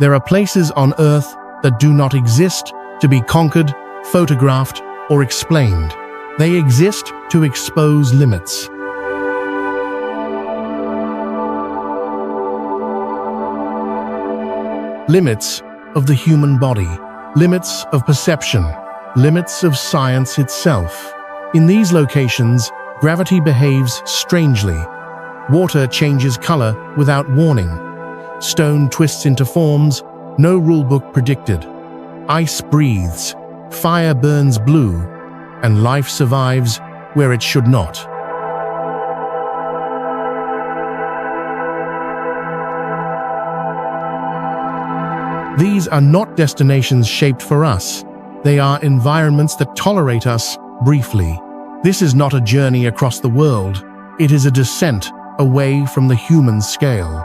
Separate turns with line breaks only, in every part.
There are places on Earth that do not exist to be conquered, photographed, or explained. They exist to expose limits. Limits of the human body, limits of perception, limits of science itself. In these locations, gravity behaves strangely. Water changes color without warning. Stone twists into forms no rulebook predicted. Ice breathes, fire burns blue, and life survives where it should not. These are not destinations shaped for us. They are environments that tolerate us briefly. This is not a journey across the world. It is a descent away from the human scale.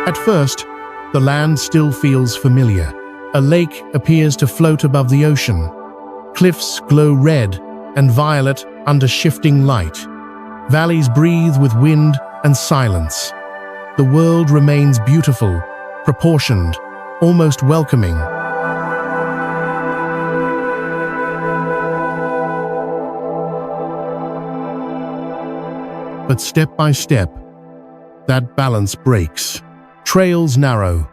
At first, the land still feels familiar. A lake appears to float above the ocean. Cliffs glow red and violet under shifting light. Valleys breathe with wind and silence. The world remains beautiful, proportioned, almost welcoming. But step by step, that balance breaks. Trails narrow,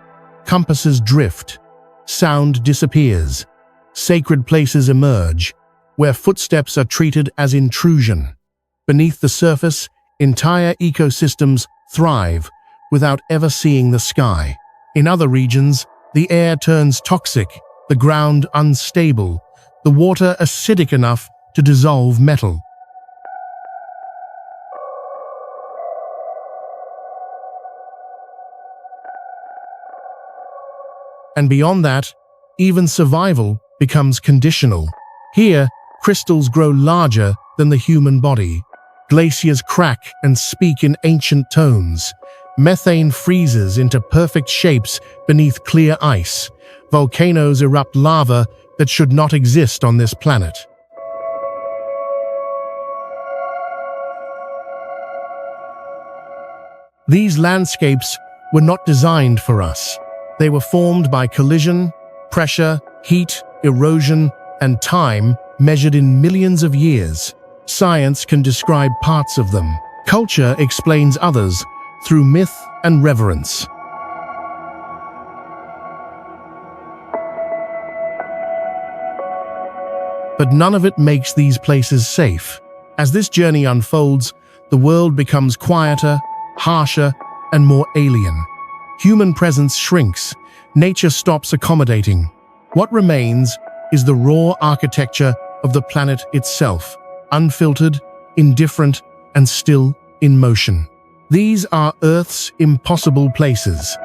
compasses drift, sound disappears. Sacred places emerge, where footsteps are treated as intrusion. Beneath the surface, entire ecosystems thrive without ever seeing the sky. In other regions, the air turns toxic, the ground unstable, the water acidic enough to dissolve metal. And beyond that, even survival becomes conditional. Here, crystals grow larger than the human body. Glaciers crack and speak in ancient tones. Methane freezes into perfect shapes beneath clear ice. Volcanoes erupt lava that should not exist on this planet. These landscapes were not designed for us. They were formed by collision, pressure, heat, erosion, and time measured in millions of years. Science can describe parts of them. Culture explains others through myth and reverence. But none of it makes these places safe. As this journey unfolds, the world becomes quieter, harsher, and more alien. Human presence shrinks. Nature stops accommodating. What remains is the raw architecture of the planet itself, unfiltered, indifferent, and still in motion. These are Earth's impossible places.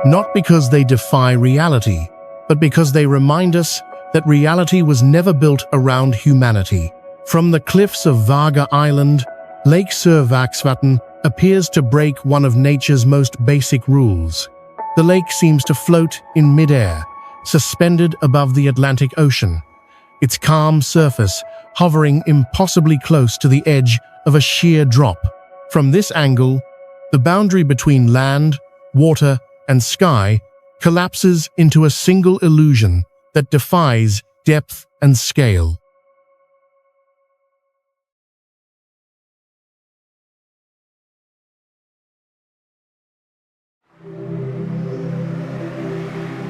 Not because they defy reality, but because they remind us that reality was never built around humanity. From the cliffs of Vaga Island, Lake Survaxvatten appears to break one of nature's most basic rules. The lake seems to float in midair, suspended above the Atlantic Ocean, its calm surface hovering impossibly close to the edge of a sheer drop. From this angle, the boundary between land, water, and sky collapses into a single illusion that defies depth and scale.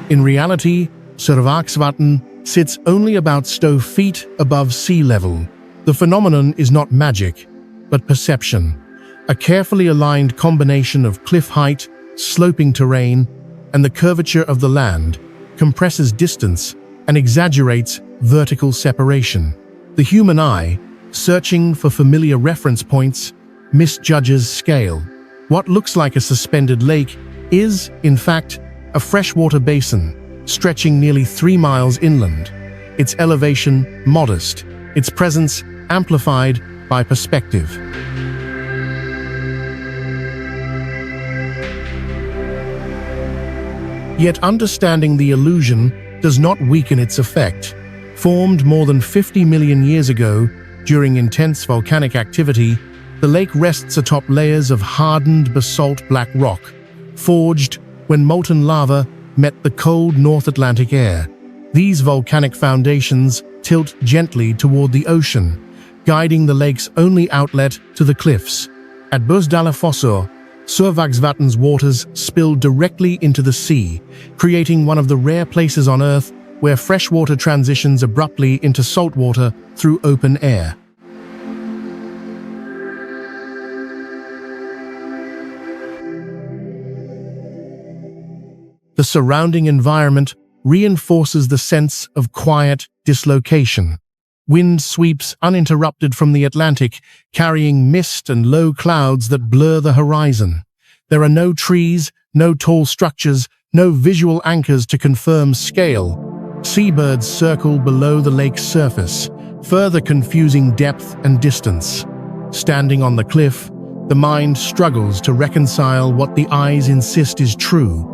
In reality, Survaxvatten sits only about stow feet above sea level. The phenomenon is not magic, but perception, a carefully aligned combination of cliff height, sloping terrain, and the curvature of the land compresses distance and exaggerates vertical separation. The human eye, searching for familiar reference points, misjudges scale. What looks like a suspended lake is, in fact, a freshwater basin stretching nearly 3 miles inland, its elevation modest, its presence amplified by perspective. Yet understanding the illusion does not weaken its effect. Formed more than 50 million years ago, during intense volcanic activity, the lake rests atop layers of hardened basalt black rock, forged when molten lava met the cold North Atlantic air. These volcanic foundations tilt gently toward the ocean, guiding the lake's only outlet to the cliffs. At Bosdalafossor, Survagsvatn's waters spill directly into the sea, creating one of the rare places on Earth where freshwater transitions abruptly into saltwater through open air. The surrounding environment reinforces the sense of quiet dislocation. Wind sweeps uninterrupted from the Atlantic, carrying mist and low clouds that blur the horizon. There are no trees, no tall structures, no visual anchors to confirm scale. Seabirds circle below the lake's surface, further confusing depth and distance. Standing on the cliff, the mind struggles to reconcile what the eyes insist is true.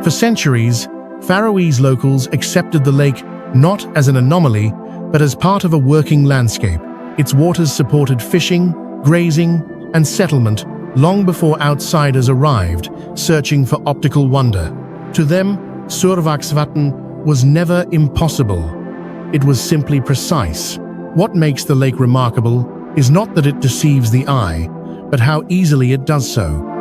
For centuries, Faroese locals accepted the lake not as an anomaly, but as part of a working landscape. Its waters supported fishing, grazing, and settlement long before outsiders arrived, searching for optical wonder. To them, Survagsvatn was never impossible. It was simply precise. What makes the lake remarkable is not that it deceives the eye, but how easily it does so.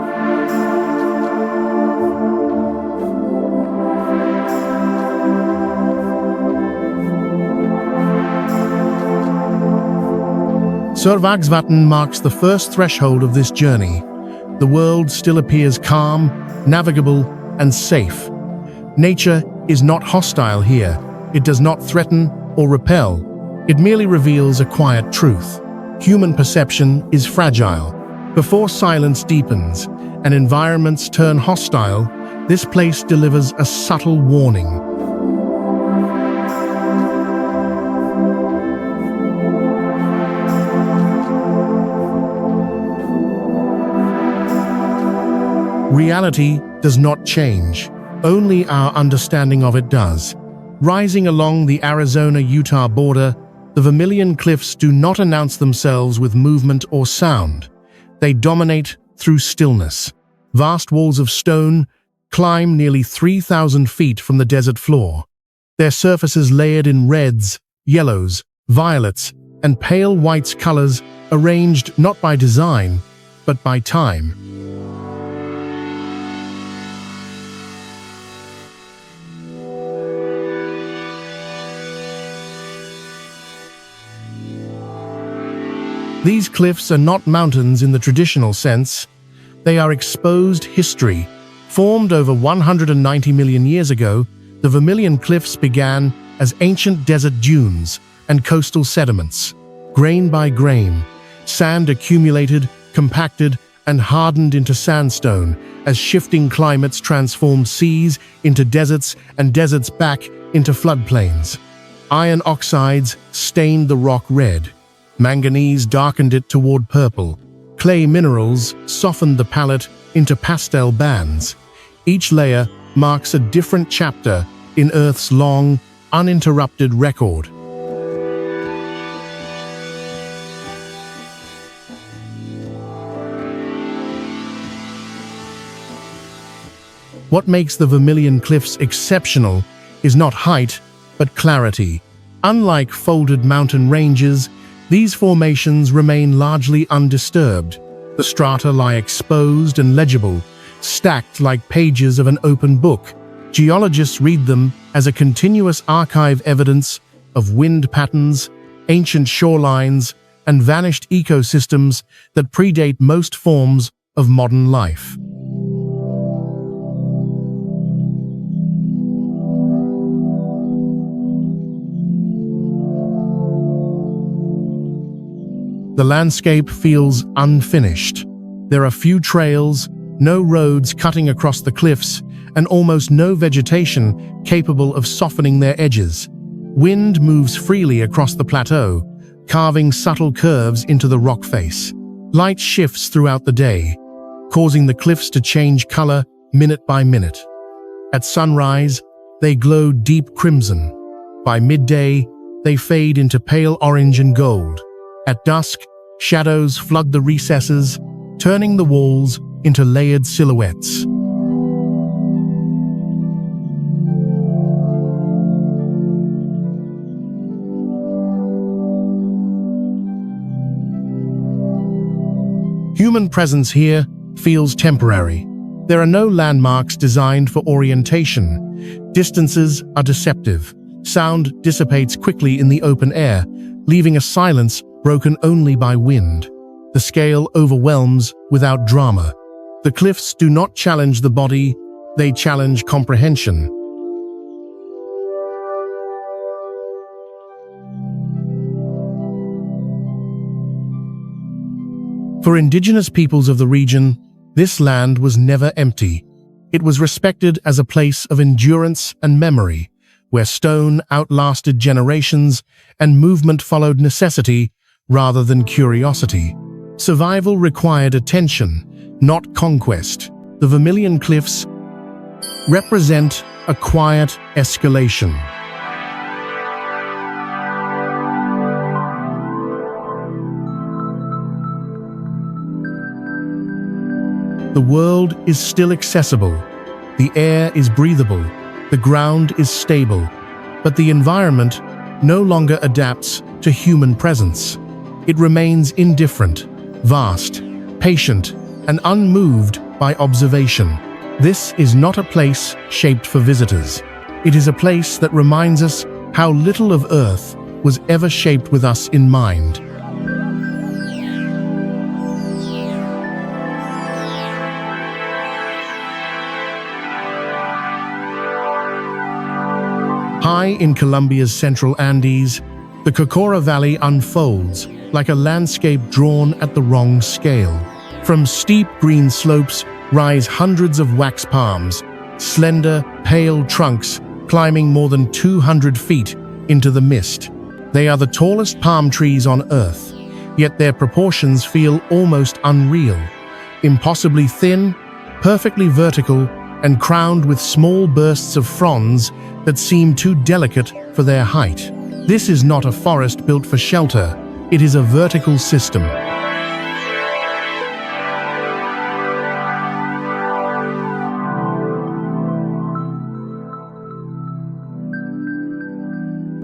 Survagsvatn marks the first threshold of this journey. The world still appears calm, navigable, and safe. Nature is not hostile here. It does not threaten or repel. It merely reveals a quiet truth. Human perception is fragile. Before silence deepens and environments turn hostile, this place delivers a subtle warning. Reality does not change. Only our understanding of it does. Rising along the Arizona-Utah border, the Vermilion Cliffs do not announce themselves with movement or sound. They dominate through stillness. Vast walls of stone climb nearly 3,000 feet from the desert floor. Their surfaces layered in reds, yellows, violets, and pale whites colors arranged not by design, but by time. These cliffs are not mountains in the traditional sense. They are exposed history. Formed over 190 million years ago, the Vermilion Cliffs began as ancient desert dunes and coastal sediments. Grain by grain, sand accumulated, compacted, and hardened into sandstone as shifting climates transformed seas into deserts and deserts back into floodplains. Iron oxides stained the rock red. Manganese darkened it toward purple. Clay minerals softened the palette into pastel bands. Each layer marks a different chapter in Earth's long, uninterrupted record. What makes the Vermilion Cliffs exceptional is not height, but clarity. Unlike folded mountain ranges, these formations remain largely undisturbed. The strata lie exposed and legible, stacked like pages of an open book. Geologists read them as a continuous archive evidence of wind patterns, ancient shorelines, and vanished ecosystems that predate most forms of modern life. The landscape feels unfinished. There are few trails, no roads cutting across the cliffs, and almost no vegetation capable of softening their edges. Wind moves freely across the plateau, carving subtle curves into the rock face. Light shifts throughout the day, causing the cliffs to change color minute by minute. At sunrise, they glow deep crimson. By midday, they fade into pale orange and gold. At dusk, shadows flood the recesses, turning the walls into layered silhouettes. Human presence here feels temporary. There are no landmarks designed for orientation. Distances are deceptive. Sound dissipates quickly in the open air, leaving a silence broken only by wind. The scale overwhelms without drama. The cliffs do not challenge the body, they challenge comprehension. For indigenous peoples of the region, this land was never empty. It was respected as a place of endurance and memory, where stone outlasted generations and movement followed necessity rather than curiosity. Survival required attention, not conquest. The Vermilion Cliffs represent a quiet escalation. The world is still accessible, the air is breathable, the ground is stable, but the environment no longer adapts to human presence. It remains indifferent, vast, patient, and unmoved by observation. This is not a place shaped for visitors. It is a place that reminds us how little of Earth was ever shaped with us in mind. High in Colombia's central Andes, the Cocora Valley unfolds like a landscape drawn at the wrong scale. From steep green slopes rise hundreds of wax palms, slender, pale trunks climbing more than 200 feet into the mist. They are the tallest palm trees on Earth, yet their proportions feel almost unreal. Impossibly thin, perfectly vertical, and crowned with small bursts of fronds that seem too delicate for their height. This is not a forest built for shelter, it is a vertical system.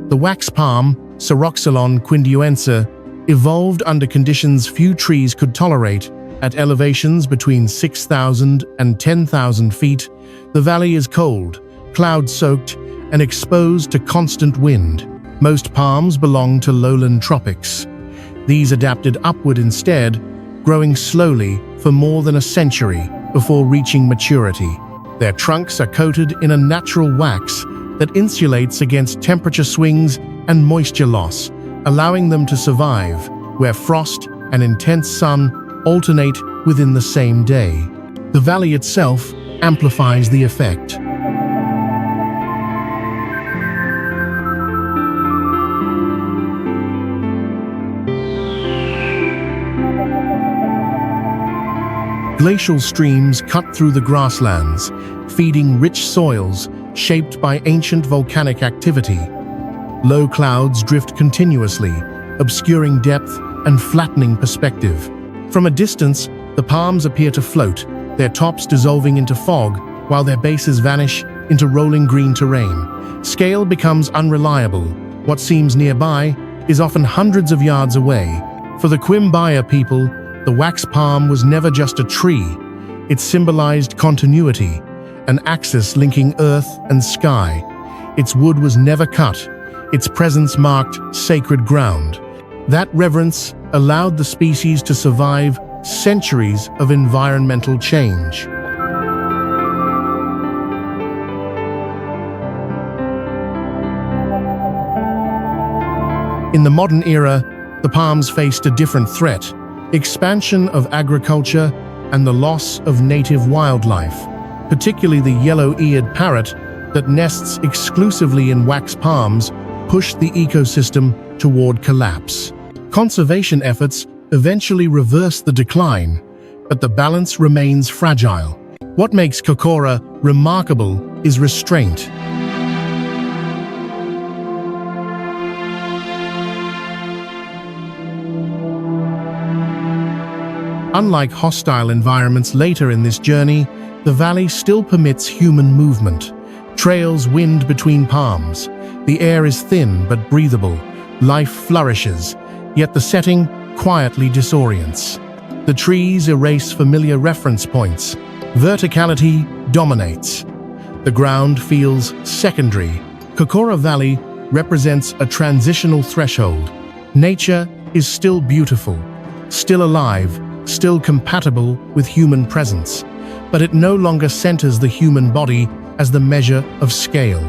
The wax palm, Surreal quinduense, evolved under conditions few trees could tolerate. At elevations between 6,000 and 10,000 feet, the valley is cold, cloud-soaked, and exposed to constant wind. Most palms belong to lowland tropics. These adapted upward instead, growing slowly for more than a century before reaching maturity. Their trunks are coated in a natural wax that insulates against temperature swings and moisture loss, allowing them to survive where frost and intense sun alternate within the same day. The valley itself amplifies the effect. Glacial streams cut through the grasslands, feeding rich soils shaped by ancient volcanic activity. Low clouds drift continuously, obscuring depth and flattening perspective. From a distance, the palms appear to float, their tops dissolving into fog, while their bases vanish into rolling green terrain. Scale becomes unreliable. What seems nearby is often hundreds of yards away. For the Quimbaya people, the wax palm was never just a tree. It symbolized continuity, an axis linking earth and sky. Its wood was never cut. Its presence marked sacred ground. That reverence allowed the species to survive centuries of environmental change. In the modern era, the palms faced a different threat: expansion of agriculture and the loss of native wildlife, particularly the yellow-eared parrot that nests exclusively in wax palms pushed the ecosystem toward collapse. Conservation efforts eventually reverse the decline, but the balance remains fragile. What makes Kokora remarkable is restraint. Unlike hostile environments later in this journey, the valley still permits human movement. Trails wind between palms. The air is thin but breathable. Life flourishes, yet the setting quietly disorients. The trees erase familiar reference points. Verticality dominates. The ground feels secondary. Kokora Valley represents a transitional threshold. Nature is still beautiful, still alive, still compatible with human presence, but it no longer centers the human body as the measure of scale.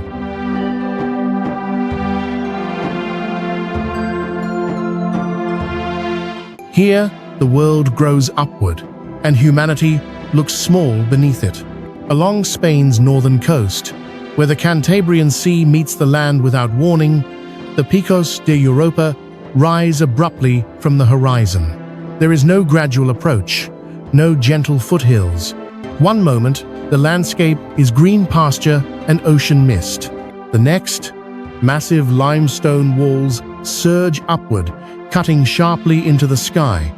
Here, the world grows upward, and humanity looks small beneath it. Along Spain's northern coast, where the Cantabrian Sea meets the land without warning, the Picos de Europa rise abruptly from the horizon. There is no gradual approach, no gentle foothills. One moment, the landscape is green pasture and ocean mist. The next, massive limestone walls surge upward, cutting sharply into the sky.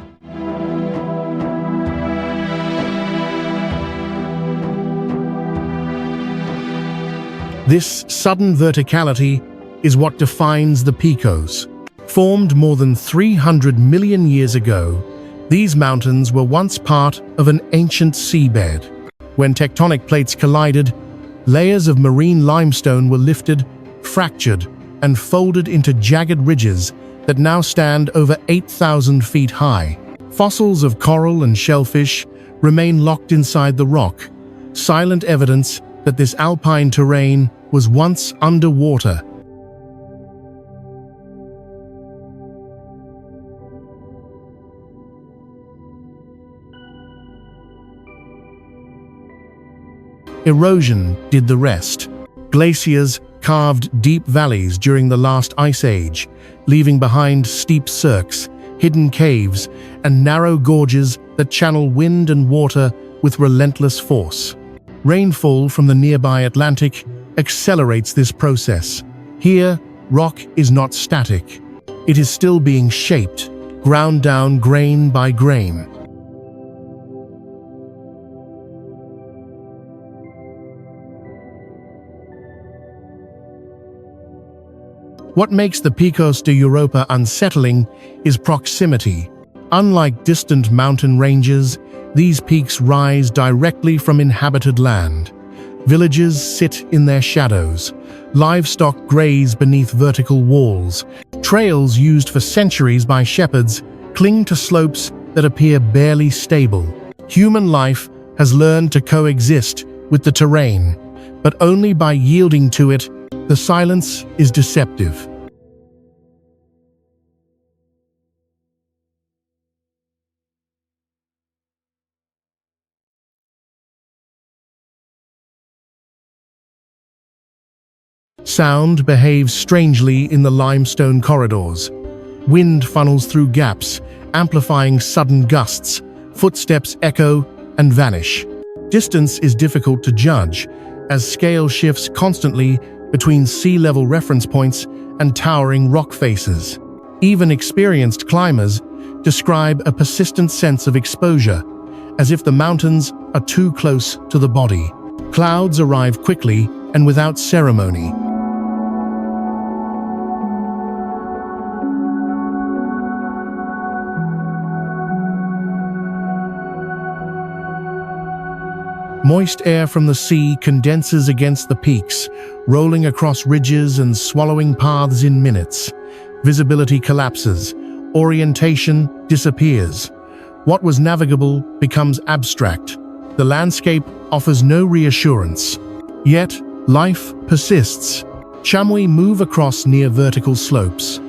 This sudden verticality is what defines the Picos. Formed more than 300 million years ago, these mountains were once part of an ancient seabed. When tectonic plates collided, layers of marine limestone were lifted, fractured, and folded into jagged ridges that now stand over 8,000 feet high. Fossils of coral and shellfish remain locked inside the rock, silent evidence that this alpine terrain was once underwater. Erosion did the rest. Glaciers carved deep valleys during the last ice age, leaving behind steep cirques, hidden caves, and narrow gorges that channel wind and water with relentless force. Rainfall from the nearby Atlantic accelerates this process. Here, rock is not static. It is still being shaped, ground down grain by grain. What makes the Picos de Europa unsettling is proximity. Unlike distant mountain ranges, these peaks rise directly from inhabited land. Villages sit in their shadows. Livestock graze beneath vertical walls. Trails used for centuries by shepherds cling to slopes that appear barely stable. Human life has learned to coexist with the terrain, but only by yielding to it. The silence is deceptive. Sound behaves strangely in the limestone corridors. Wind funnels through gaps, amplifying sudden gusts. Footsteps echo and vanish. Distance is difficult to judge, as scale shifts constantly between sea-level reference points and towering rock faces. Even experienced climbers describe a persistent sense of exposure, as if the mountains are too close to the body. Clouds arrive quickly and without ceremony. Moist air from the sea condenses against the peaks, rolling across ridges and swallowing paths in minutes. Visibility collapses. Orientation disappears. What was navigable becomes abstract. The landscape offers no reassurance. Yet, life persists. Chamois move across near vertical slopes.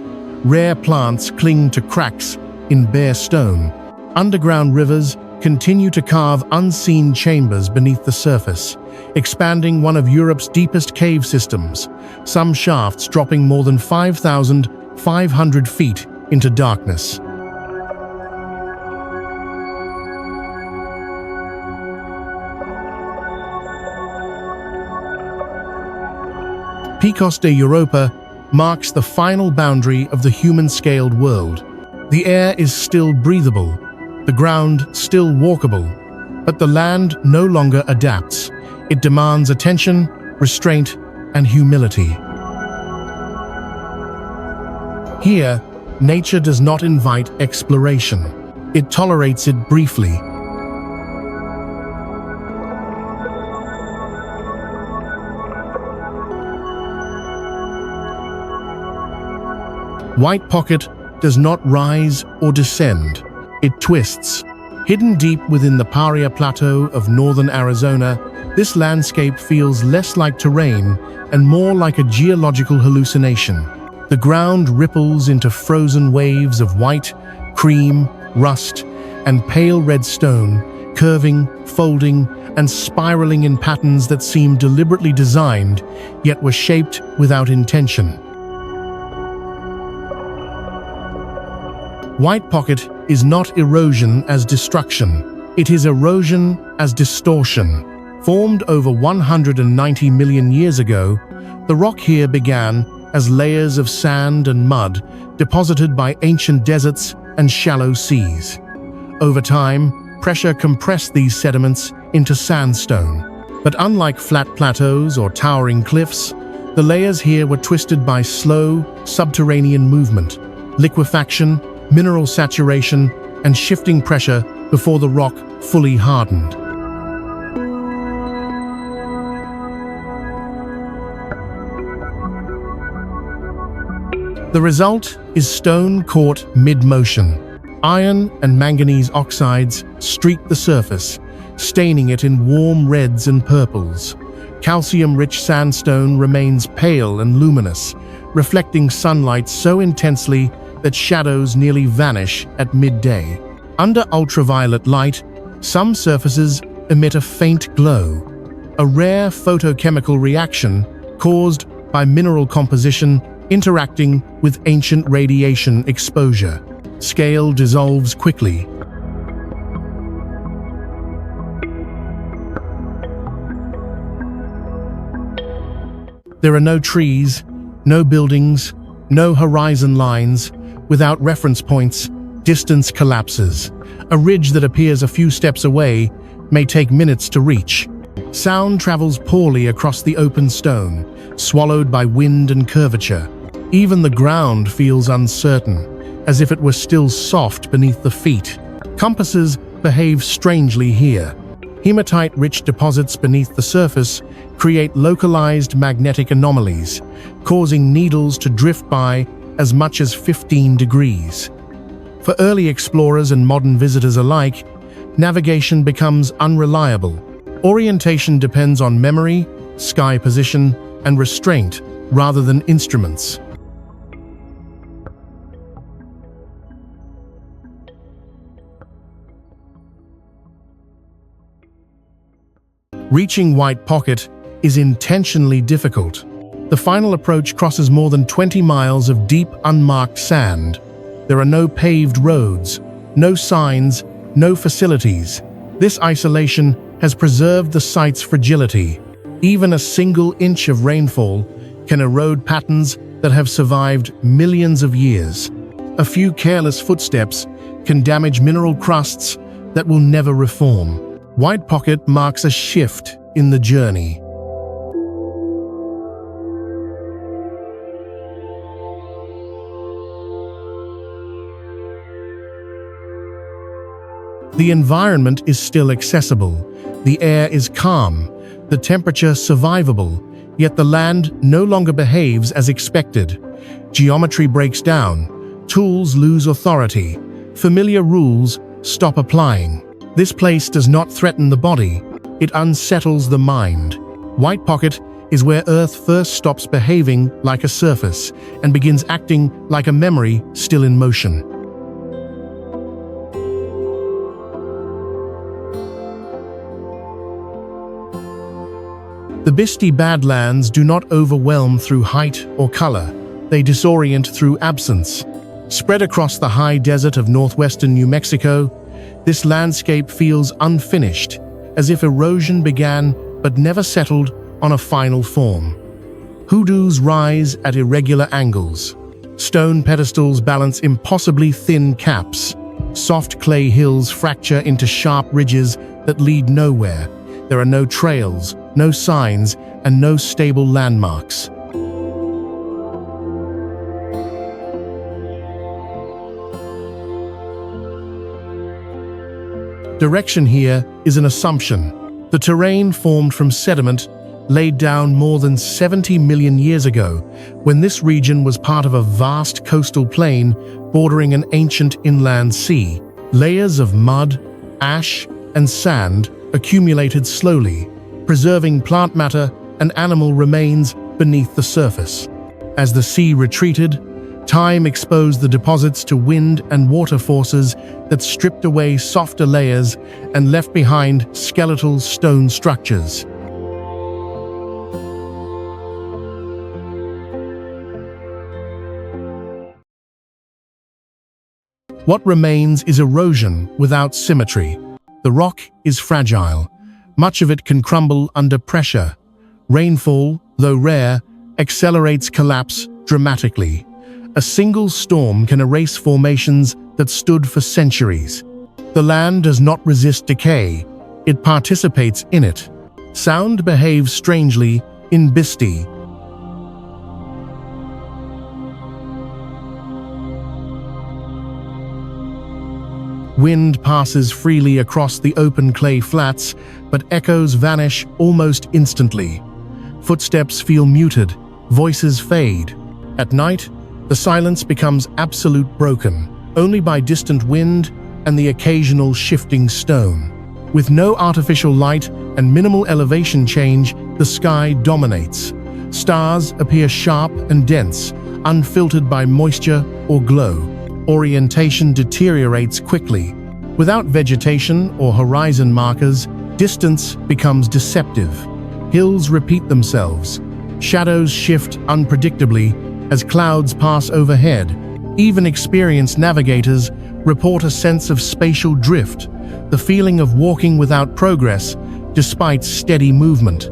Rare plants cling to cracks in bare stone. Underground rivers continue to carve unseen chambers beneath the surface, expanding one of Europe's deepest cave systems, some shafts dropping more than 5,500 feet into darkness. Picos de Europa marks the final boundary of the human-scaled world. The air is still breathable, the ground still walkable, but the land no longer adapts. It demands attention, restraint, and humility. Here, nature does not invite exploration. It tolerates it briefly. White Pocket does not rise or descend. It twists. Hidden deep within the Paria Plateau of northern Arizona, this landscape feels less like terrain and more like a geological hallucination. The ground ripples into frozen waves of white, cream, rust, and pale red stone, curving, folding, and spiraling in patterns that seem deliberately designed, yet were shaped without intention. White Pocket is not erosion as destruction. It is erosion as distortion. Formed over 190 million years ago, the rock here began as layers of sand and mud deposited by ancient deserts and shallow seas. Over time, pressure compressed these sediments into sandstone. But unlike flat plateaus or towering cliffs, the layers here were twisted by slow, subterranean movement, liquefaction, mineral saturation, and shifting pressure before the rock fully hardened. The result is stone caught mid-motion. Iron and manganese oxides streak the surface, staining it in warm reds and purples. Calcium-rich sandstone remains pale and luminous, reflecting sunlight so intensely that shadows nearly vanish at midday. Under ultraviolet light, some surfaces emit a faint glow, a rare photochemical reaction caused by mineral composition interacting with ancient radiation exposure. Scale dissolves quickly. There are no trees, no buildings, no horizon lines. Without reference points, distance collapses. A ridge that appears a few steps away may take minutes to reach. Sound travels poorly across the open stone, swallowed by wind and curvature. Even the ground feels uncertain, as if it were still soft beneath the feet. Compasses behave strangely here. Hematite-rich deposits beneath the surface create localized magnetic anomalies, causing needles to drift by as much as 15 degrees. For early explorers and modern visitors alike, navigation becomes unreliable. Orientation depends on memory, sky position, and restraint rather than instruments. Reaching White Pocket is intentionally difficult. The final approach crosses more than 20 miles of deep, unmarked sand. There are no paved roads, no signs, no facilities. This isolation has preserved the site's fragility. Even a single inch of rainfall can erode patterns that have survived millions of years. A few careless footsteps can damage mineral crusts that will never reform. White Pocket marks a shift in the journey. The environment is still accessible. The air is calm, the temperature survivable, yet the land no longer behaves as expected. Geometry breaks down, tools lose authority, familiar rules stop applying. This place does not threaten the body, it unsettles the mind. White Pocket is where Earth first stops behaving like a surface and begins acting like a memory still in motion. The Bisti Badlands do not overwhelm through height or color. They disorient through absence. Spread across the high desert of northwestern New Mexico, this landscape feels unfinished, as if erosion began but never settled on a final form. Hoodoos rise at irregular angles. Stone pedestals balance impossibly thin caps. Soft clay hills fracture into sharp ridges that lead nowhere. There are no trails, no signs, and no stable landmarks. Direction here is an assumption. The terrain formed from sediment laid down more than 70 million years ago, when this region was part of a vast coastal plain bordering an ancient inland sea. Layers of mud, ash, and sand accumulated slowly, preserving plant matter and animal remains beneath the surface. As the sea retreated, time exposed the deposits to wind and water forces that stripped away softer layers and left behind skeletal stone structures. What remains is erosion without symmetry. The rock is fragile. Much of it can crumble under pressure. Rainfall, though rare, accelerates collapse dramatically. A single storm can erase formations that stood for centuries. The land does not resist decay. It participates in it. Sound behaves strangely in Bisti. Wind passes freely across the open clay flats, but echoes vanish almost instantly. Footsteps feel muted, voices fade. At night, the silence becomes absolute, broken only by distant wind and the occasional shifting stone. With no artificial light and minimal elevation change, the sky dominates. Stars appear sharp and dense, unfiltered by moisture or glow. Orientation deteriorates quickly. Without vegetation or horizon markers, distance becomes deceptive. Hills repeat themselves. Shadows shift unpredictably as clouds pass overhead. Even experienced navigators report a sense of spatial drift, the feeling of walking without progress despite steady movement.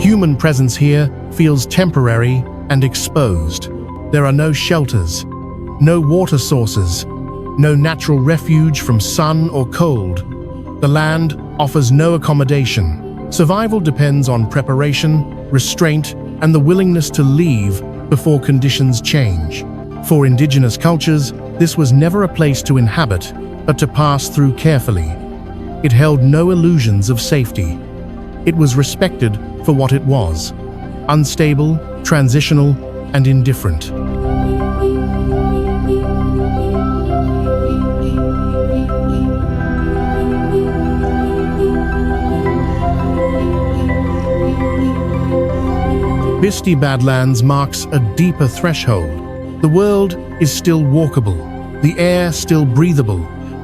Human presence here feels temporary and exposed. There are no shelters, no water sources, no natural refuge from sun or cold. The land offers no accommodation. Survival depends on preparation, restraint, and the willingness to leave before conditions change. For indigenous cultures, this was never a place to inhabit, but to pass through carefully. It held no illusions of safety. It was respected for what it was: unstable, transitional, and indifferent. Bisti Badlands marks a deeper threshold. The world is still walkable, the air still breathable,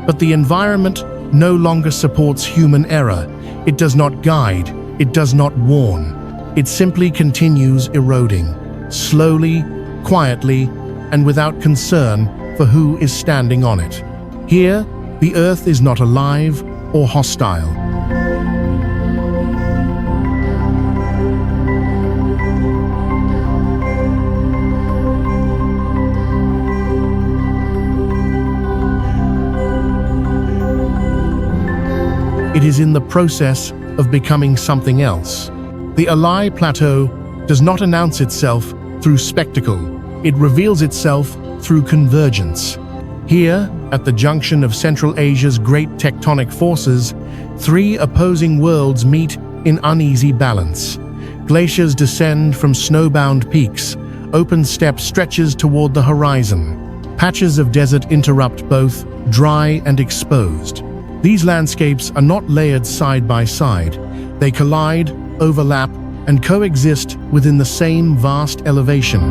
but the environment no longer supports human error. It does not guide, it does not warn. It simply continues eroding, slowly, quietly, and without concern for who is standing on it. Here, the earth is not alive or hostile. It is in the process of becoming something else. The Alai Plateau does not announce itself through spectacle. It reveals itself through convergence. Here, at the junction of Central Asia's great tectonic forces, three opposing worlds meet in uneasy balance. Glaciers descend from snowbound peaks. Open steppe stretches toward the horizon. Patches of desert interrupt both, dry and exposed. These landscapes are not layered side by side. They collide, overlap, and coexist within the same vast elevation.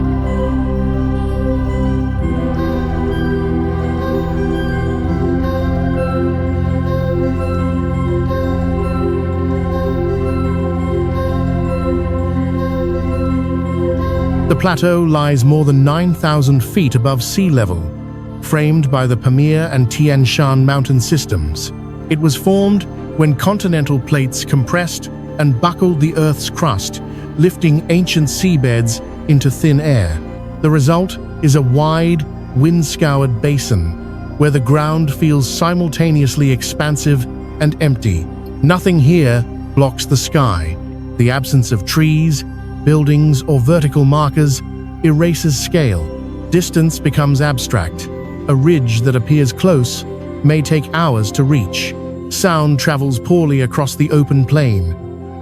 The plateau lies more than 9,000 feet above sea level, framed by the Pamir and Tian Shan mountain systems. It was formed when continental plates compressed and buckled the Earth's crust, lifting ancient seabeds into thin air. The result is a wide, wind-scoured basin, where the ground feels simultaneously expansive and empty. Nothing here blocks the sky. The absence of trees, buildings, or vertical markers erases scale. Distance becomes abstract. A ridge that appears close may take hours to reach. Sound travels poorly across the open plain,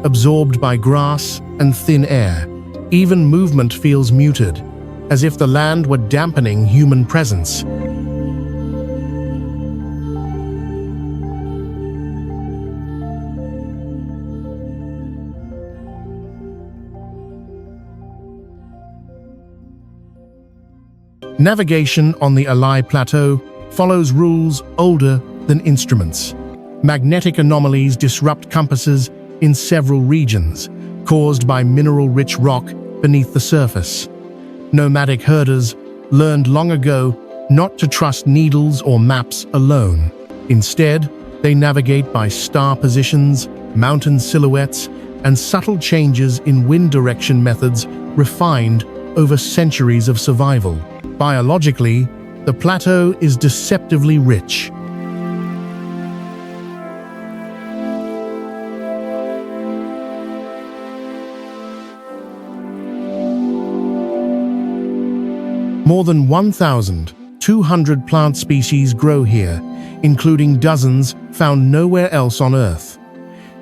absorbed by grass and thin air. Even movement feels muted, as if the land were dampening human presence. Navigation on the Alai Plateau follows rules older than instruments. Magnetic anomalies disrupt compasses in several regions, caused by mineral-rich rock beneath the surface. Nomadic herders learned long ago not to trust needles or maps alone. Instead, they navigate by star positions, mountain silhouettes, and subtle changes in wind direction methods refined over centuries of survival. Biologically, the plateau is deceptively rich. More than 1,200 plant species grow here, including dozens found nowhere else on Earth.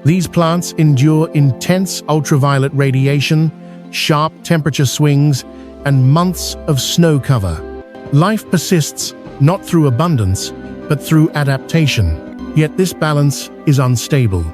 These plants endure intense ultraviolet radiation, sharp temperature swings, and months of snow cover. Life persists not through abundance, but through adaptation. Yet this balance is unstable.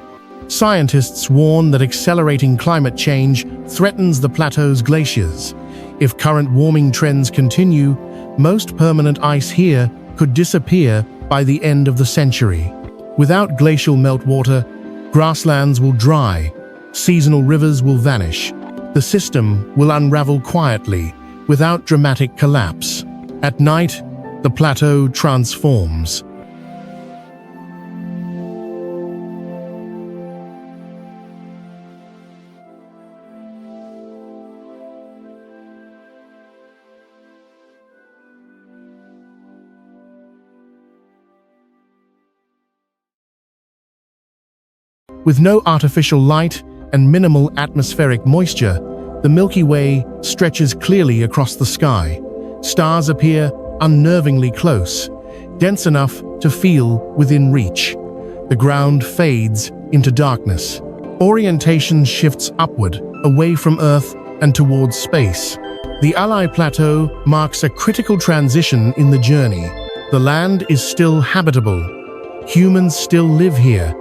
Scientists warn that accelerating climate change threatens the plateau's glaciers. If current warming trends continue, most permanent ice here could disappear by the end of the century. Without glacial meltwater, grasslands will dry, seasonal rivers will vanish. The system will unravel quietly, without dramatic collapse. At night, the plateau transforms. With no artificial light and minimal atmospheric moisture, the Milky Way stretches clearly across the sky. Stars appear unnervingly close, dense enough to feel within reach. The ground fades into darkness. Orientation shifts upward, away from Earth and towards space. The Alai Plateau marks a critical transition in the journey. The land is still habitable. Humans still live here.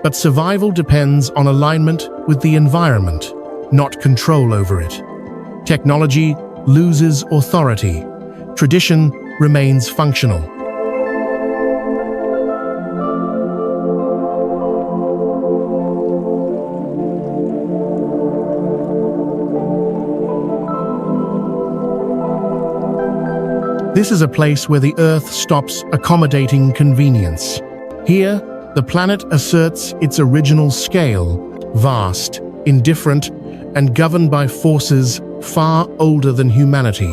But survival depends on alignment with the environment, not control over it. Technology loses authority. Tradition remains functional. This is a place where the Earth stops accommodating convenience. Here, the planet asserts its original scale, vast, indifferent, and governed by forces far older than humanity.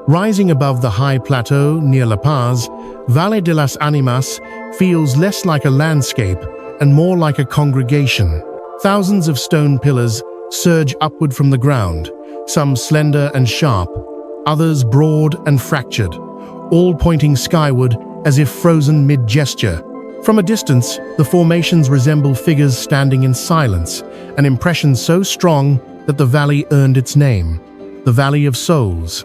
Rising above the high plateau near La Paz, Valle de las Animas feels less like a landscape and more like a congregation. Thousands of stone pillars surge upward from the ground, some slender and sharp, others broad and fractured, all pointing skyward as if frozen mid-gesture. From a distance, the formations resemble figures standing in silence, an impression so strong that the valley earned its name, the Valley of Souls.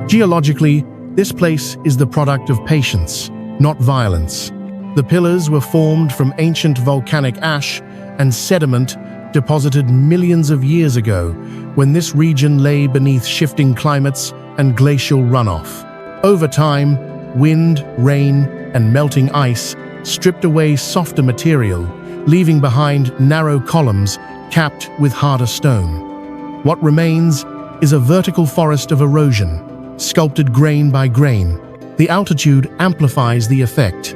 Geologically, this place is the product of patience, not violence. The pillars were formed from ancient volcanic ash and sediment deposited millions of years ago when this region lay beneath shifting climates and glacial runoff. Over time, wind, rain, and melting ice stripped away softer material, leaving behind narrow columns capped with harder stone. What remains is a vertical forest of erosion, sculpted grain by grain. The altitude amplifies the effect.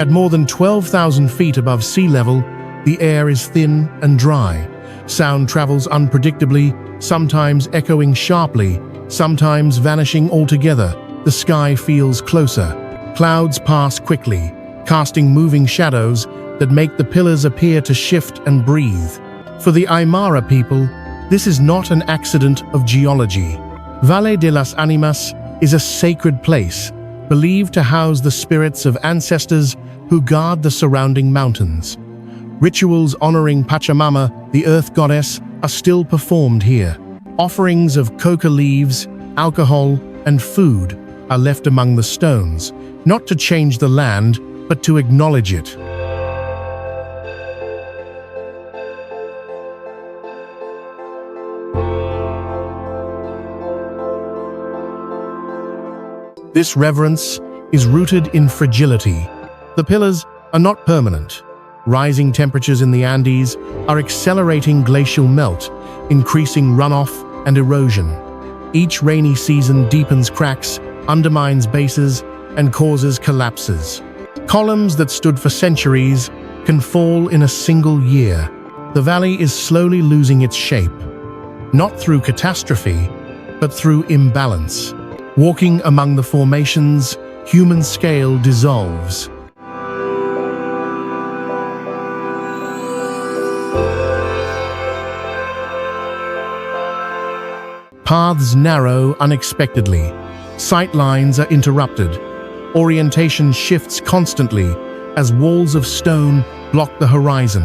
At more than 12,000 feet above sea level, the air is thin and dry. Sound travels unpredictably, sometimes echoing sharply, sometimes vanishing altogether. The sky feels closer. Clouds pass quickly, casting moving shadows that make the pillars appear to shift and breathe. For the Aymara people, this is not an accident of geology. Valle de las Animas is a sacred place, believed to house the spirits of ancestors who guard the surrounding mountains. Rituals honoring Pachamama, the earth goddess, are still performed here. Offerings of coca leaves, alcohol, and food are left among the stones, not to change the land, but to acknowledge it. This reverence is rooted in fragility. The pillars are not permanent. Rising temperatures in the Andes are accelerating glacial melt, increasing runoff and erosion. Each rainy season deepens cracks, undermines bases, and causes collapses. Columns that stood for centuries can fall in a single year. The valley is slowly losing its shape, not through catastrophe, but through imbalance. Walking among the formations, human scale dissolves. Paths narrow unexpectedly. Sight lines are interrupted. Orientation shifts constantly as walls of stone block the horizon.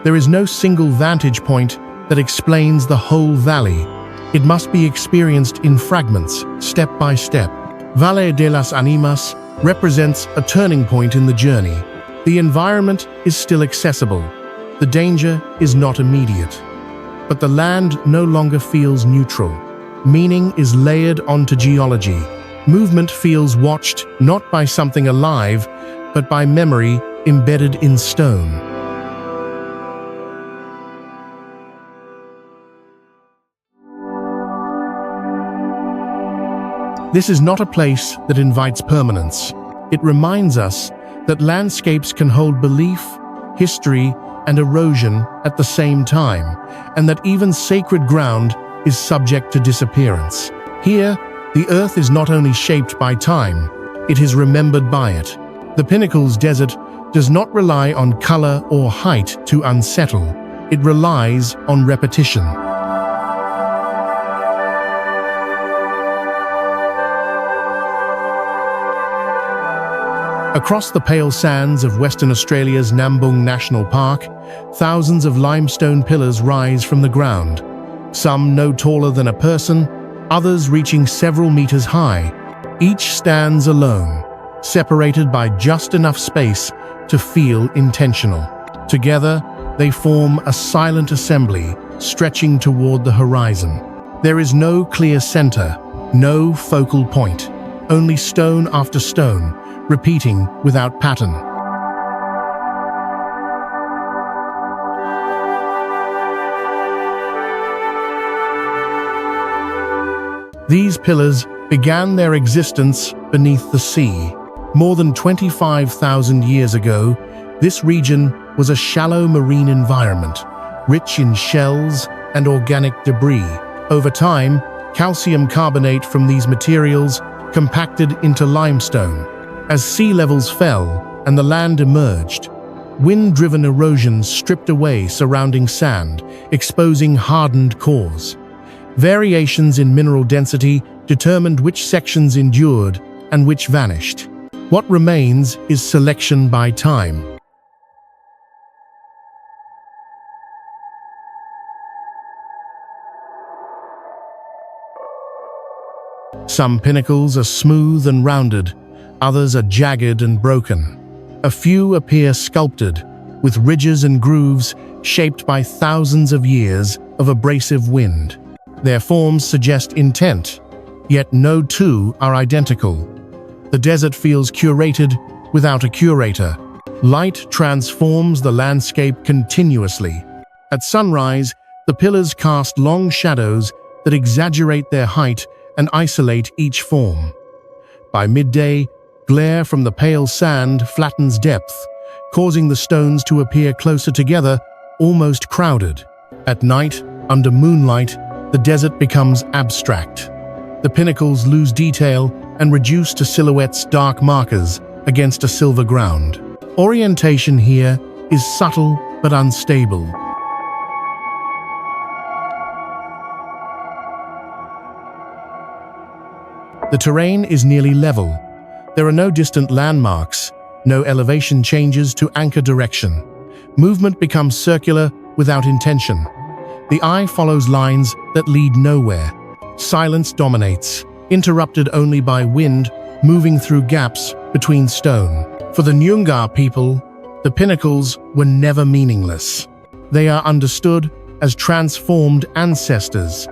There is no single vantage point that explains the whole valley. It must be experienced in fragments, step by step. Valle de las Animas represents a turning point in the journey. The environment is still accessible. The danger is not immediate. But the land no longer feels neutral. Meaning is layered onto geology. Movement feels watched not by something alive, but by memory embedded in stone. This is not a place that invites permanence. It reminds us that landscapes can hold belief, history, and erosion at the same time, and that even sacred ground is subject to disappearance. Here, the earth is not only shaped by time, it is remembered by it. The Pinnacles Desert does not rely on color or height to unsettle. It relies on repetition. Across the pale sands of Western Australia's Nambung National Park, thousands of limestone pillars rise from the ground. Some no taller than a person, others reaching several meters high. Each stands alone, separated by just enough space to feel intentional. Together, they form a silent assembly, stretching toward the horizon. There is no clear center, no focal point, only stone after stone, repeating without pattern. These pillars began their existence beneath the sea. More than 25,000 years ago, this region was a shallow marine environment, rich in shells and organic debris. Over time, calcium carbonate from these materials compacted into limestone. As sea levels fell and the land emerged, wind-driven erosion stripped away surrounding sand, exposing hardened cores. Variations in mineral density determined which sections endured and which vanished. What remains is selection by time. Some pinnacles are smooth and rounded, others are jagged and broken. A few appear sculpted, with ridges and grooves shaped by thousands of years of abrasive wind. Their forms suggest intent, yet no two are identical. The desert feels curated without a curator. Light transforms the landscape continuously. At sunrise, the pillars cast long shadows that exaggerate their height and isolate each form. By midday, glare from the pale sand flattens depth, causing the stones to appear closer together, almost crowded. At night, under moonlight, the desert becomes abstract. The pinnacles lose detail and reduce to silhouettes, dark markers against a silver ground. Orientation here is subtle but unstable. The terrain is nearly level. There are no distant landmarks, no elevation changes to anchor direction. Movement becomes circular without intention. The eye follows lines that lead nowhere. Silence dominates, interrupted only by wind moving through gaps between stone. For the Nyungar people, the pinnacles were never meaningless. They are understood as transformed ancestors,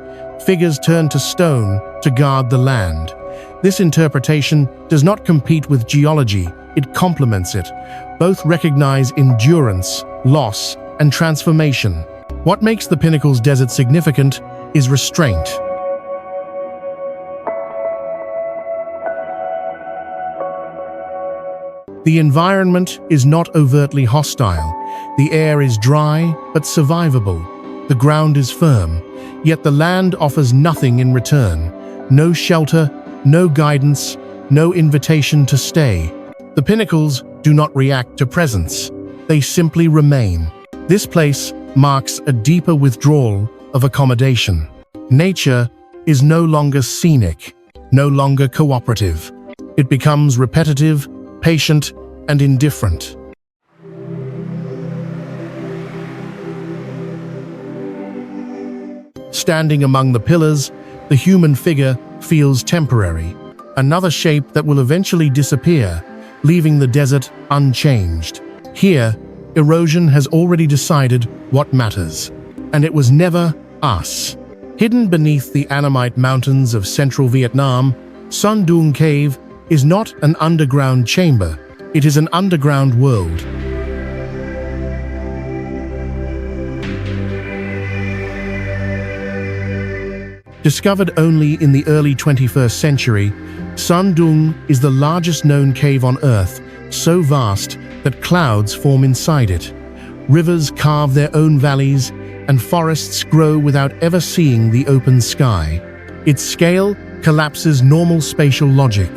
figures turned to stone to guard the land. This interpretation does not compete with geology, it complements it. Both recognize endurance, loss, and transformation. What makes the Pinnacles Desert significant is restraint. The environment is not overtly hostile. The air is dry but survivable. The ground is firm, yet the land offers nothing in return. No shelter, no guidance, no invitation to stay. The pinnacles do not react to presence. They simply remain. This place marks a deeper withdrawal of accommodation. Nature is no longer scenic, no longer cooperative. It becomes repetitive, patient, and indifferent. Standing among the pillars, the human figure feels temporary, another shape that will eventually disappear, leaving the desert unchanged. Here, erosion has already decided what matters, and it was never us. Hidden beneath the Annamite mountains of central Vietnam, Son Doong Cave is not an underground chamber, it is an underground world. Discovered only in the early 21st century, Son Doong is the largest known cave on Earth, so vast that clouds form inside it. Rivers carve their own valleys, and forests grow without ever seeing the open sky. Its scale collapses normal spatial logic.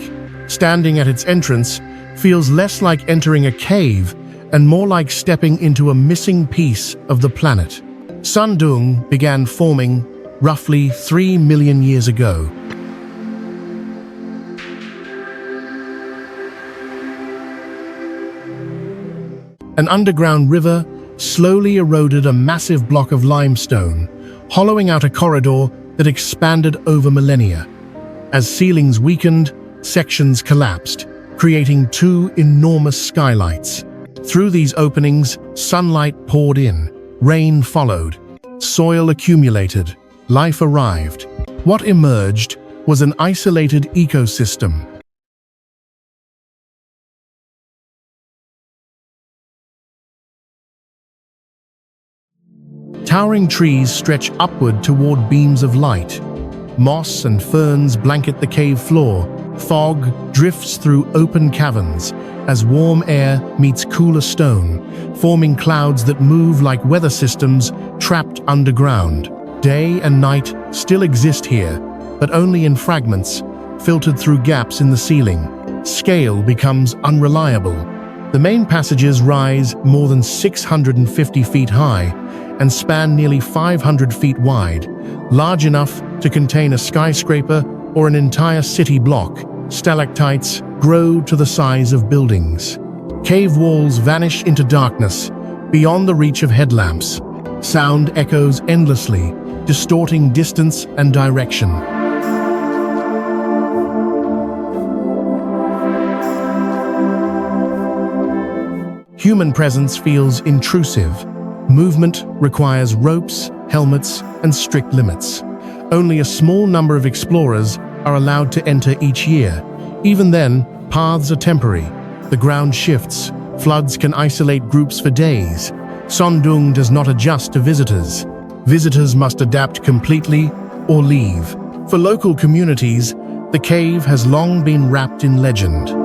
Standing at its entrance feels less like entering a cave and more like stepping into a missing piece of the planet. Son Doong began forming roughly 3 million years ago. An underground river slowly eroded a massive block of limestone, hollowing out a corridor that expanded over millennia. As ceilings weakened, sections collapsed, creating two enormous skylights. Through these openings, sunlight poured in, rain followed, soil accumulated, life arrived. What emerged was an isolated ecosystem. Towering trees stretch upward toward beams of light. Moss and ferns blanket the cave floor. Fog drifts through open caverns as warm air meets cooler stone, forming clouds that move like weather systems trapped underground. Day and night still exist here, but only in fragments, filtered through gaps in the ceiling. Scale becomes unreliable. The main passages rise more than 650 feet high and span nearly 500 feet wide, large enough to contain a skyscraper or an entire city block. Stalactites grow to the size of buildings. Cave walls vanish into darkness, beyond the reach of headlamps. Sound echoes endlessly, distorting distance and direction. Human presence feels intrusive. Movement requires ropes, helmets, and strict limits. Only a small number of explorers are allowed to enter each year. Even then, paths are temporary. The ground shifts. Floods can isolate groups for days. Sondung does not adjust to visitors. Visitors must adapt completely or leave. For local communities, the cave has long been wrapped in legend.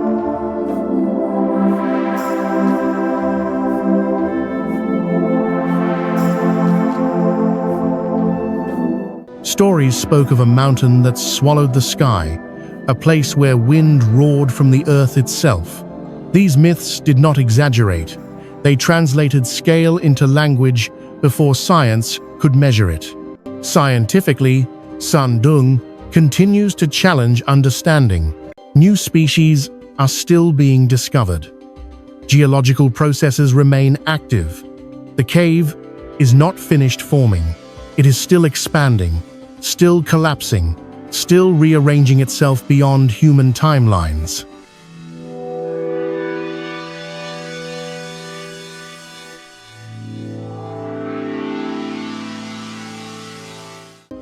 Stories spoke of a mountain that swallowed the sky, a place where wind roared from the earth itself. These myths did not exaggerate. They translated scale into language before science could measure it. Scientifically, Sondung continues to challenge understanding. New species are still being discovered. Geological processes remain active. The cave is not finished forming. It is still expanding, still collapsing, still rearranging itself beyond human timelines.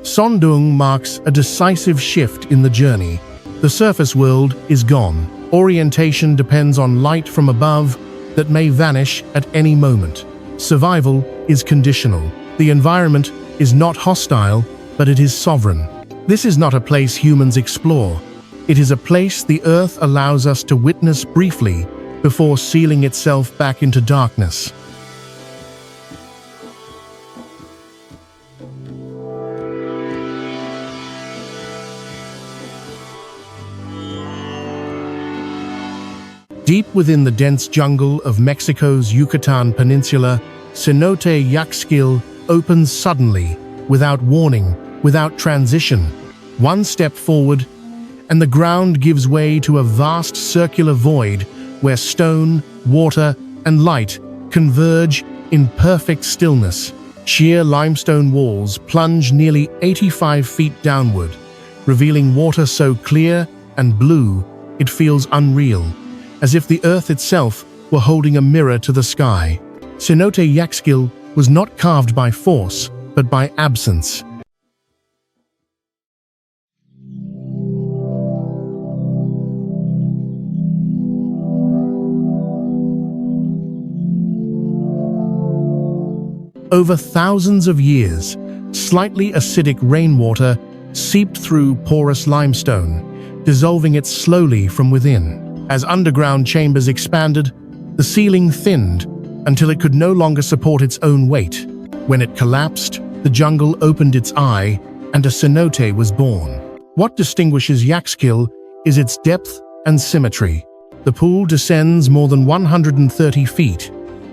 Sondung marks a decisive shift in the journey. The surface world is gone. Orientation depends on light from above that may vanish at any moment. Survival is conditional. The environment is not hostile, but it is sovereign. This is not a place humans explore. It is a place the Earth allows us to witness briefly before sealing itself back into darkness. Deep within the dense jungle of Mexico's Yucatan Peninsula, Cenote Yaxchil opens suddenly, without warning, without transition. One step forward, and the ground gives way to a vast circular void where stone, water, and light converge in perfect stillness. Sheer limestone walls plunge nearly 85 feet downward, revealing water so clear and blue it feels unreal, as if the earth itself were holding a mirror to the sky. Cenote Yaxchil was not carved by force, but by absence. Over thousands of years, slightly acidic rainwater seeped through porous limestone, dissolving it slowly from within. As underground chambers expanded, the ceiling thinned until it could no longer support its own weight. When it collapsed, the jungle opened its eye and a cenote was born. What distinguishes Yaxchil is its depth and symmetry. The pool descends more than 130 feet,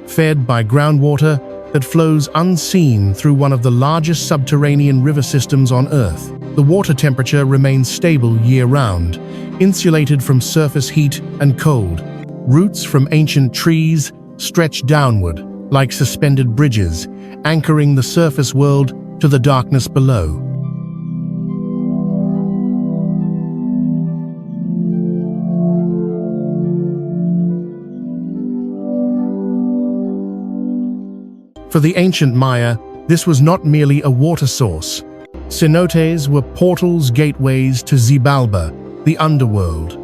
fed by groundwater that flows unseen through one of the largest subterranean river systems on Earth. The water temperature remains stable year-round, insulated from surface heat and cold. Roots from ancient trees stretch downward, like suspended bridges, anchoring the surface world to the darkness below. For the ancient Maya, this was not merely a water source. Cenotes were portals, gateways to Xibalba, the underworld.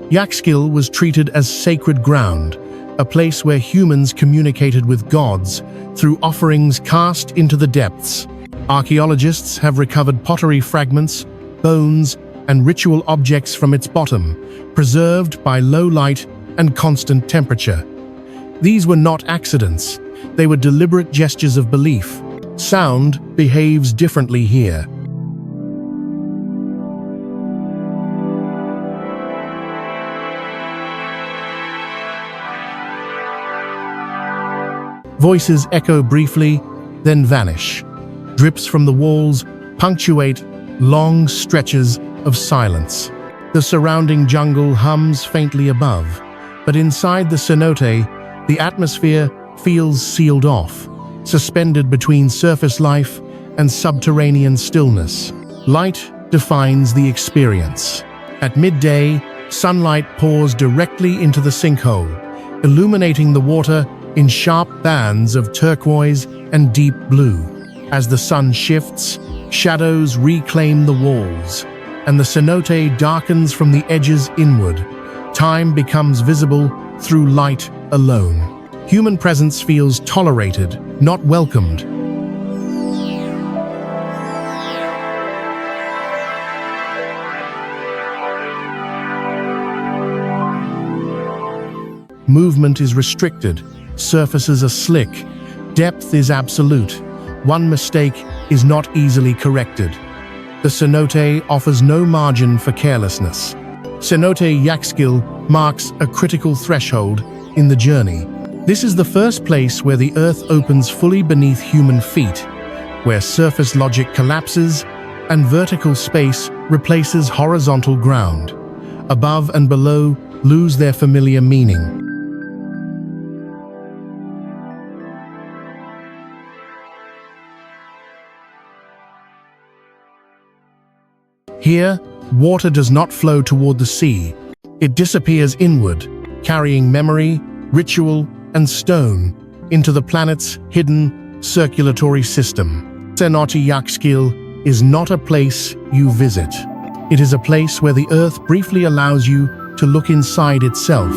Yaxchil was treated as sacred ground, a place where humans communicated with gods through offerings cast into the depths. Archaeologists have recovered pottery fragments, bones, and ritual objects from its bottom, preserved by low light and constant temperature. These were not accidents. They were deliberate gestures of belief. Sound behaves differently here. Voices echo briefly, then vanish. Drips from the walls punctuate long stretches of silence. The surrounding jungle hums faintly above, but inside the cenote, the atmosphere feels sealed off, suspended between surface life and subterranean stillness. Light defines the experience. At midday, sunlight pours directly into the sinkhole, illuminating the water in sharp bands of turquoise and deep blue. As the sun shifts, shadows reclaim the walls, and the cenote darkens from the edges inward. Time becomes visible through light alone. Human presence feels tolerated, not welcomed. Movement is restricted, surfaces are slick, depth is absolute. One mistake is not easily corrected. The cenote offers no margin for carelessness. Cenote Yaxchil marks a critical threshold in the journey. This is the first place where the earth opens fully beneath human feet, where surface logic collapses and vertical space replaces horizontal ground. Above and below lose their familiar meaning. Here, water does not flow toward the sea. It disappears inward, carrying memory, ritual, and stone into the planet's hidden circulatory system. Cenote Yaxchil is not a place you visit. It is a place where the earth briefly allows you to look inside itself.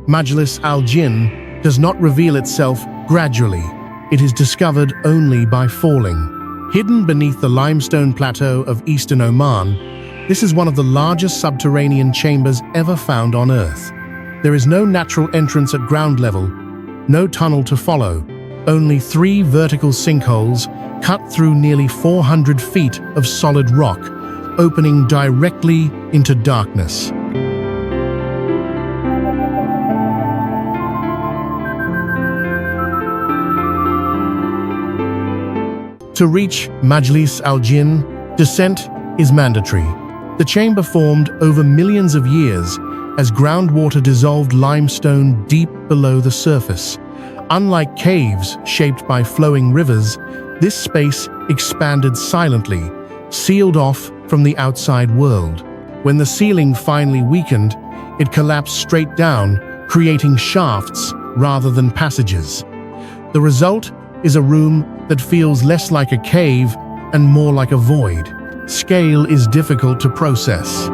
Majlis al-Jinn does not reveal itself gradually. It is discovered only by falling. Hidden beneath the limestone plateau of eastern Oman, this is one of the largest subterranean chambers ever found on Earth. There is no natural entrance at ground level, no tunnel to follow, only 3 vertical sinkholes cut through nearly 400 feet of solid rock, opening directly into darkness. To reach Majlis al-Jinn, descent is mandatory. The chamber formed over millions of years as groundwater dissolved limestone deep below the surface. Unlike caves shaped by flowing rivers, this space expanded silently, sealed off from the outside world. When the ceiling finally weakened, it collapsed straight down, creating shafts rather than passages. The result is a room that feels less like a cave and more like a void. Scale is difficult to process.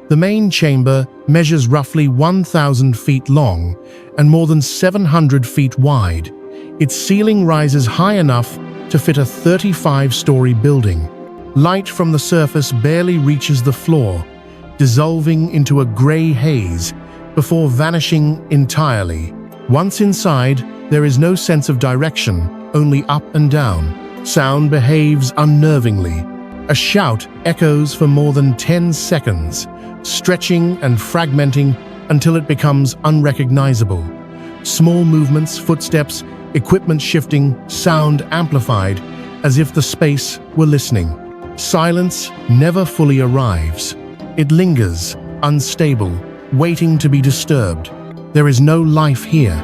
The main chamber measures roughly 1,000 feet long and more than 700 feet wide. Its ceiling rises high enough to fit a 35-story building. Light from the surface barely reaches the floor, dissolving into a gray haze before vanishing entirely. Once inside, there is no sense of direction, only up and down. Sound behaves unnervingly. A shout echoes for more than 10 seconds, stretching and fragmenting until it becomes unrecognizable. Small movements, footsteps, equipment shifting, sound amplified, as if the space were listening. Silence never fully arrives. It lingers, unstable, waiting to be disturbed. There is no life here.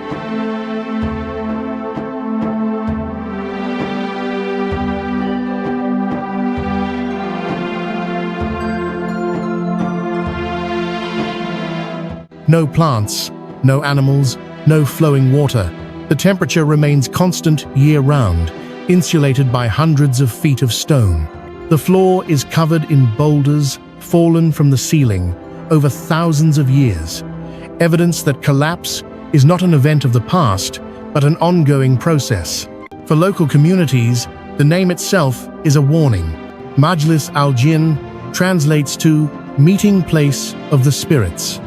No plants, no animals, no flowing water. The temperature remains constant year-round, insulated by hundreds of feet of stone. The floor is covered in boulders fallen from the ceiling over thousands of years, evidence that collapse is not an event of the past, but an ongoing process. For local communities, the name itself is a warning. Majlis al-Jinn translates to meeting place of the spirits.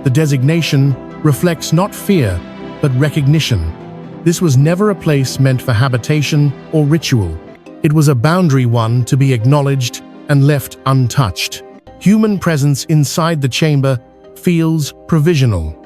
The designation reflects not fear, but recognition. This was never a place meant for habitation or ritual. It was a boundary one to be acknowledged and left untouched. Human presence inside the chamber feels provisional.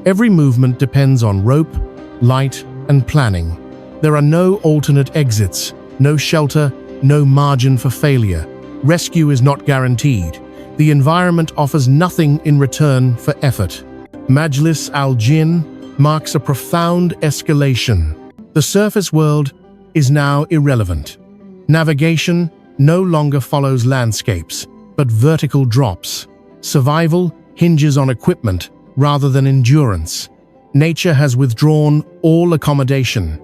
Every movement depends on rope, light, and planning. There are no alternate exits, no shelter, no margin for failure. Rescue is not guaranteed. The environment offers nothing in return for effort. Majlis al-Jinn marks a profound escalation. The surface world is now irrelevant. Navigation no longer follows landscapes, but vertical drops. Survival hinges on equipment rather than endurance. Nature has withdrawn all accommodation.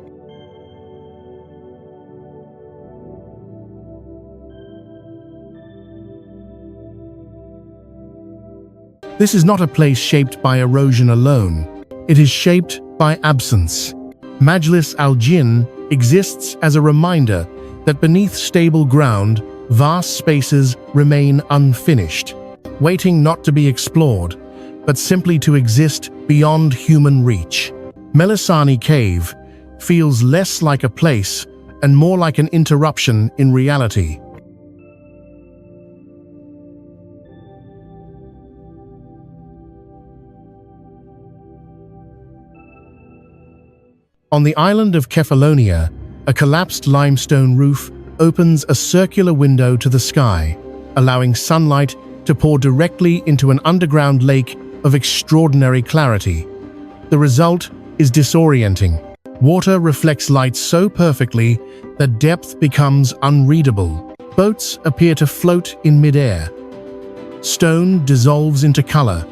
This is not a place shaped by erosion alone. It is shaped by absence. Majlis al-Jinn exists as a reminder that beneath stable ground, vast spaces remain unfinished, waiting not to be explored, but simply to exist beyond human reach. Melisani Cave feels less like a place and more like an interruption in reality. On the island of Kefalonia, a collapsed limestone roof opens a circular window to the sky, allowing sunlight to pour directly into an underground lake of extraordinary clarity. The result is disorienting. Water reflects light so perfectly that depth becomes unreadable. Boats appear to float in midair. Stone dissolves into color.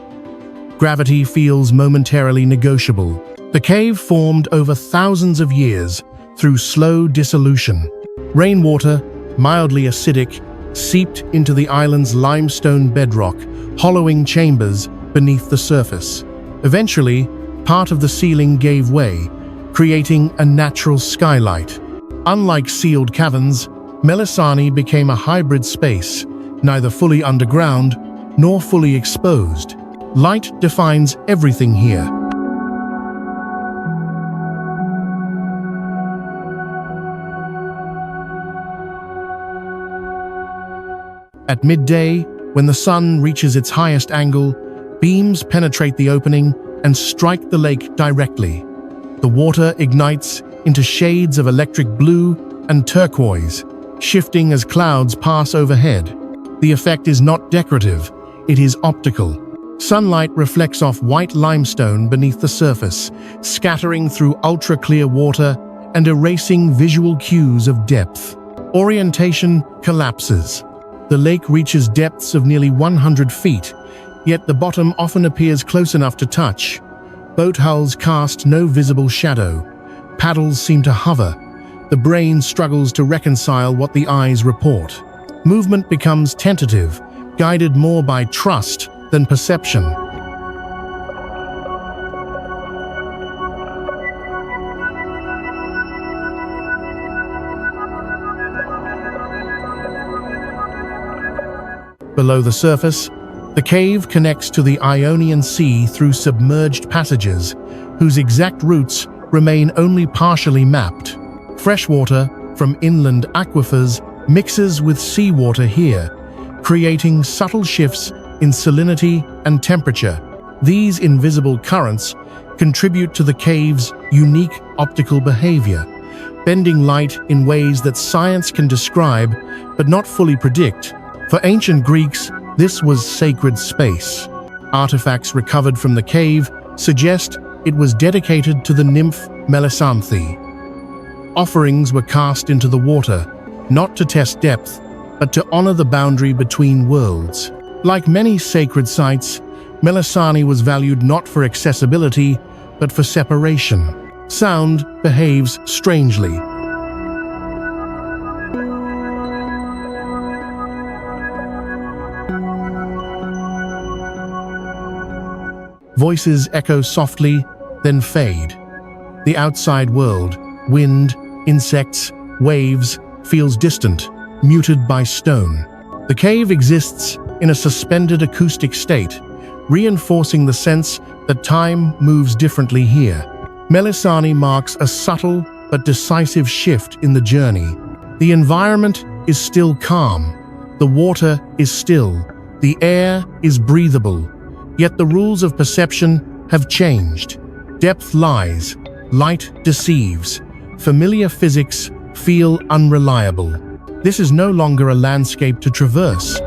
Gravity feels momentarily negotiable. The cave formed over thousands of years through slow dissolution. Rainwater, mildly acidic, seeped into the island's limestone bedrock, hollowing chambers beneath the surface. Eventually, part of the ceiling gave way, creating a natural skylight. Unlike sealed caverns, Melisani became a hybrid space, neither fully underground nor fully exposed. Light defines everything here. At midday, when the sun reaches its highest angle, beams penetrate the opening and strike the lake directly. The water ignites into shades of electric blue and turquoise, shifting as clouds pass overhead. The effect is not decorative, it is optical. Sunlight reflects off white limestone beneath the surface, scattering through ultra-clear water and erasing visual cues of depth. Orientation collapses. The lake reaches depths of nearly 100 feet, yet the bottom often appears close enough to touch. Boat hulls cast no visible shadow. Paddles seem to hover. The brain struggles to reconcile what the eyes report. Movement becomes tentative, guided more by trust than perception. Below the surface, the cave connects to the Ionian Sea through submerged passages, whose exact routes remain only partially mapped. Freshwater from inland aquifers mixes with seawater here, creating subtle shifts in salinity and temperature. These invisible currents contribute to the cave's unique optical behavior, bending light in ways that science can describe but not fully predict. For ancient Greeks, this was sacred space. Artifacts recovered from the cave suggest it was dedicated to the nymph Melisanthe. Offerings were cast into the water, not to test depth, but to honor the boundary between worlds. Like many sacred sites, Melisani was valued not for accessibility, but for separation. Sound behaves strangely. Voices echo softly, then fade. The outside world, wind, insects, waves, feels distant, muted by stone. The cave exists in a suspended acoustic state, reinforcing the sense that time moves differently here. Melisani marks a subtle but decisive shift in the journey. The environment is still calm, the water is still, the air is breathable, yet the rules of perception have changed. Depth lies, light deceives, familiar physics feel unreliable. This is no longer a landscape to traverse.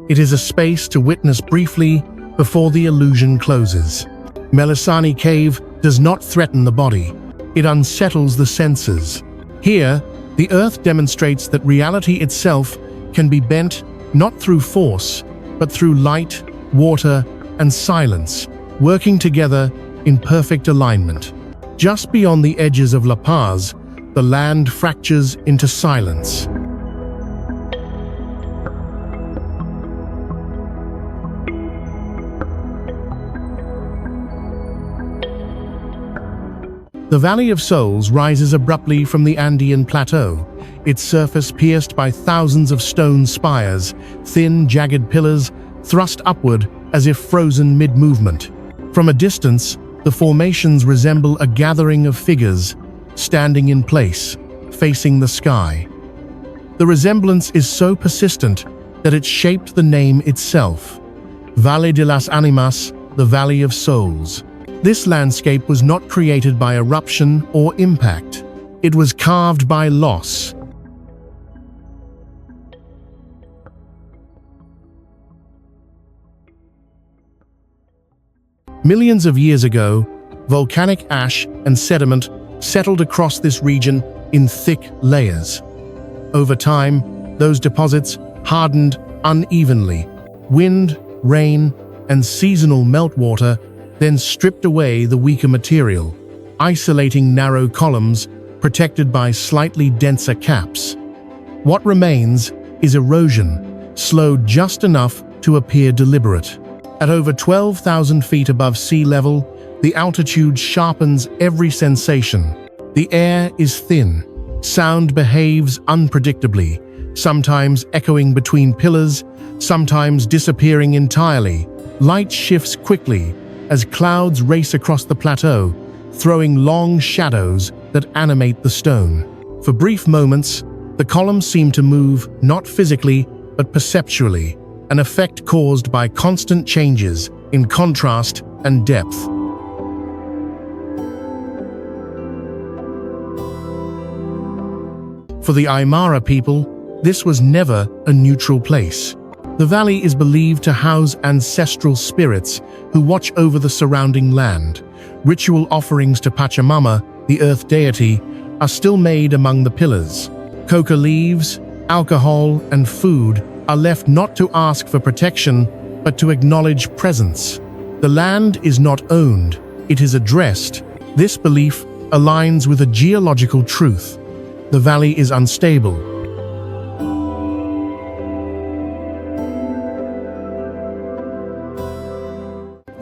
It is a space to witness briefly before the illusion closes. Melisani Cave does not threaten the body. It unsettles the senses. Here, the earth demonstrates that reality itself can be bent not through force, but through light, water, and silence, working together in perfect alignment. Just beyond the edges of La Paz, the land fractures into silence. The Valley of Souls rises abruptly from the Andean plateau, its surface pierced by thousands of stone spires, thin, jagged pillars thrust upward as if frozen mid-movement. From a distance, the formations resemble a gathering of figures, standing in place, facing the sky. The resemblance is so persistent that it shaped the name itself. Valle de las Animas, the Valley of Souls. This landscape was not created by eruption or impact. It was carved by loss. Millions of years ago, volcanic ash and sediment settled across this region in thick layers. Over time, those deposits hardened unevenly. Wind, rain, and seasonal meltwater then stripped away the weaker material, isolating narrow columns protected by slightly denser caps. What remains is erosion, slowed just enough to appear deliberate. At over 12,000 feet above sea level, the altitude sharpens every sensation. The air is thin. Sound behaves unpredictably, sometimes echoing between pillars, sometimes disappearing entirely. Light shifts quickly as clouds race across the plateau, throwing long shadows that animate the stone. For brief moments, the columns seem to move not physically, but perceptually, an effect caused by constant changes in contrast and depth. For the Aymara people, this was never a neutral place. The valley is believed to house ancestral spirits who watch over the surrounding land. Ritual offerings to Pachamama, the earth deity, are still made among the pillars. Coca leaves, alcohol, and food are left not to ask for protection, but to acknowledge presence. The land is not owned, it is addressed. This belief aligns with a geological truth. The valley is unstable.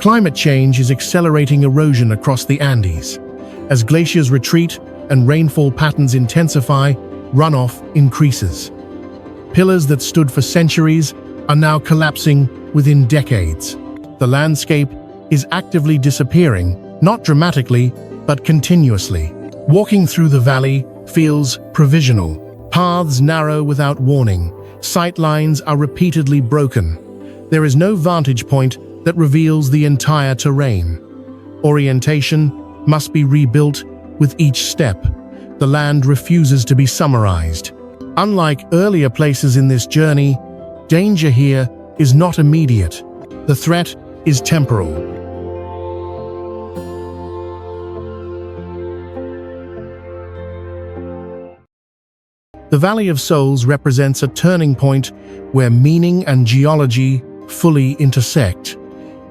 Climate change is accelerating erosion across the Andes. As glaciers retreat and rainfall patterns intensify, runoff increases. Pillars that stood for centuries are now collapsing within decades. The landscape is actively disappearing, not dramatically, but continuously. Walking through the valley feels provisional. Paths narrow without warning. Sight lines are repeatedly broken. There is no vantage point that reveals the entire terrain. Orientation must be rebuilt with each step. The land refuses to be summarized. Unlike earlier places in this journey, danger here is not immediate. The threat is temporal. The Valley of Souls represents a turning point where meaning and geology fully intersect.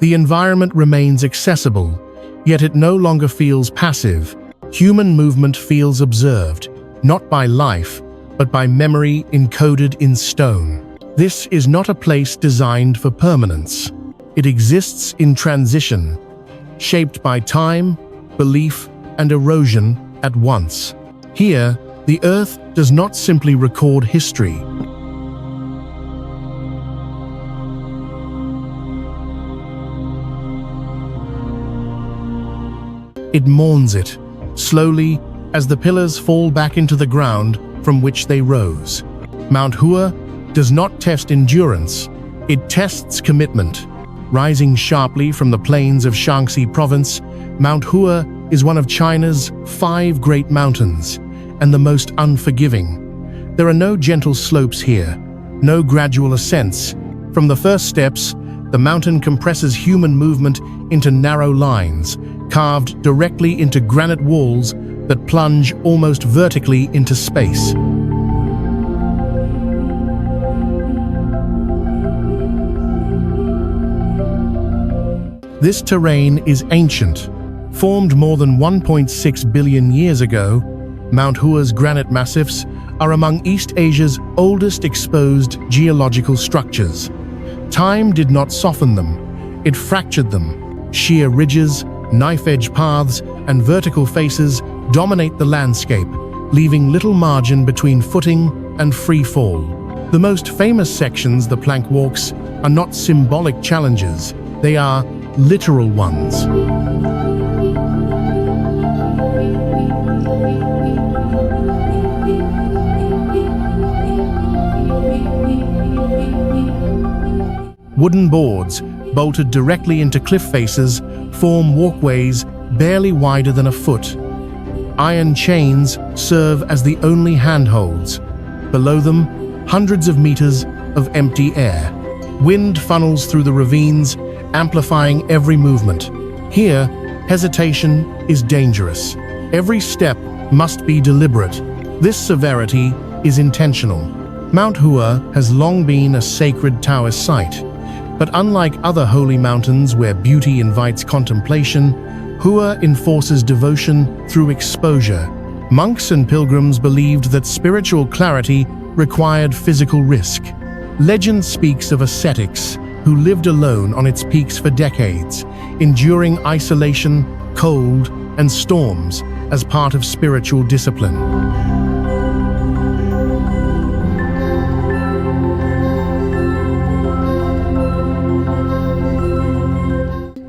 The environment remains accessible, yet it no longer feels passive. Human movement feels observed, not by life, but by memory encoded in stone. This is not a place designed for permanence. It exists in transition, shaped by time, belief, and erosion at once. Here, the earth does not simply record history. It mourns it, slowly, as the pillars fall back into the ground, from which they rose. Mount Hua does not test endurance, it tests commitment. Rising sharply from the plains of Shaanxi province, Mount Hua is one of China's 5 great mountains, and the most unforgiving. There are no gentle slopes here, no gradual ascents. From the first steps, the mountain compresses human movement into narrow lines, carved directly into granite walls that plunge almost vertically into space. This terrain is ancient. Formed more than 1.6 billion years ago, Mount Hua's granite massifs are among East Asia's oldest exposed geological structures. Time did not soften them, it fractured them. Sheer ridges, knife-edge paths, and vertical faces dominate the landscape, leaving little margin between footing and free fall. The most famous sections, the plank walks, are not symbolic challenges, they are literal ones. Wooden boards, bolted directly into cliff faces, form walkways barely wider than a foot. Iron chains serve as the only handholds. Below them, hundreds of meters of empty air. Wind funnels through the ravines, amplifying every movement. Here, hesitation is dangerous. Every step must be deliberate. This severity is intentional. Mount Hua has long been a sacred Taoist site. But unlike other holy mountains where beauty invites contemplation, Hua enforces devotion through exposure. Monks and pilgrims believed that spiritual clarity required physical risk. Legend speaks of ascetics who lived alone on its peaks for decades, enduring isolation, cold, and storms as part of spiritual discipline.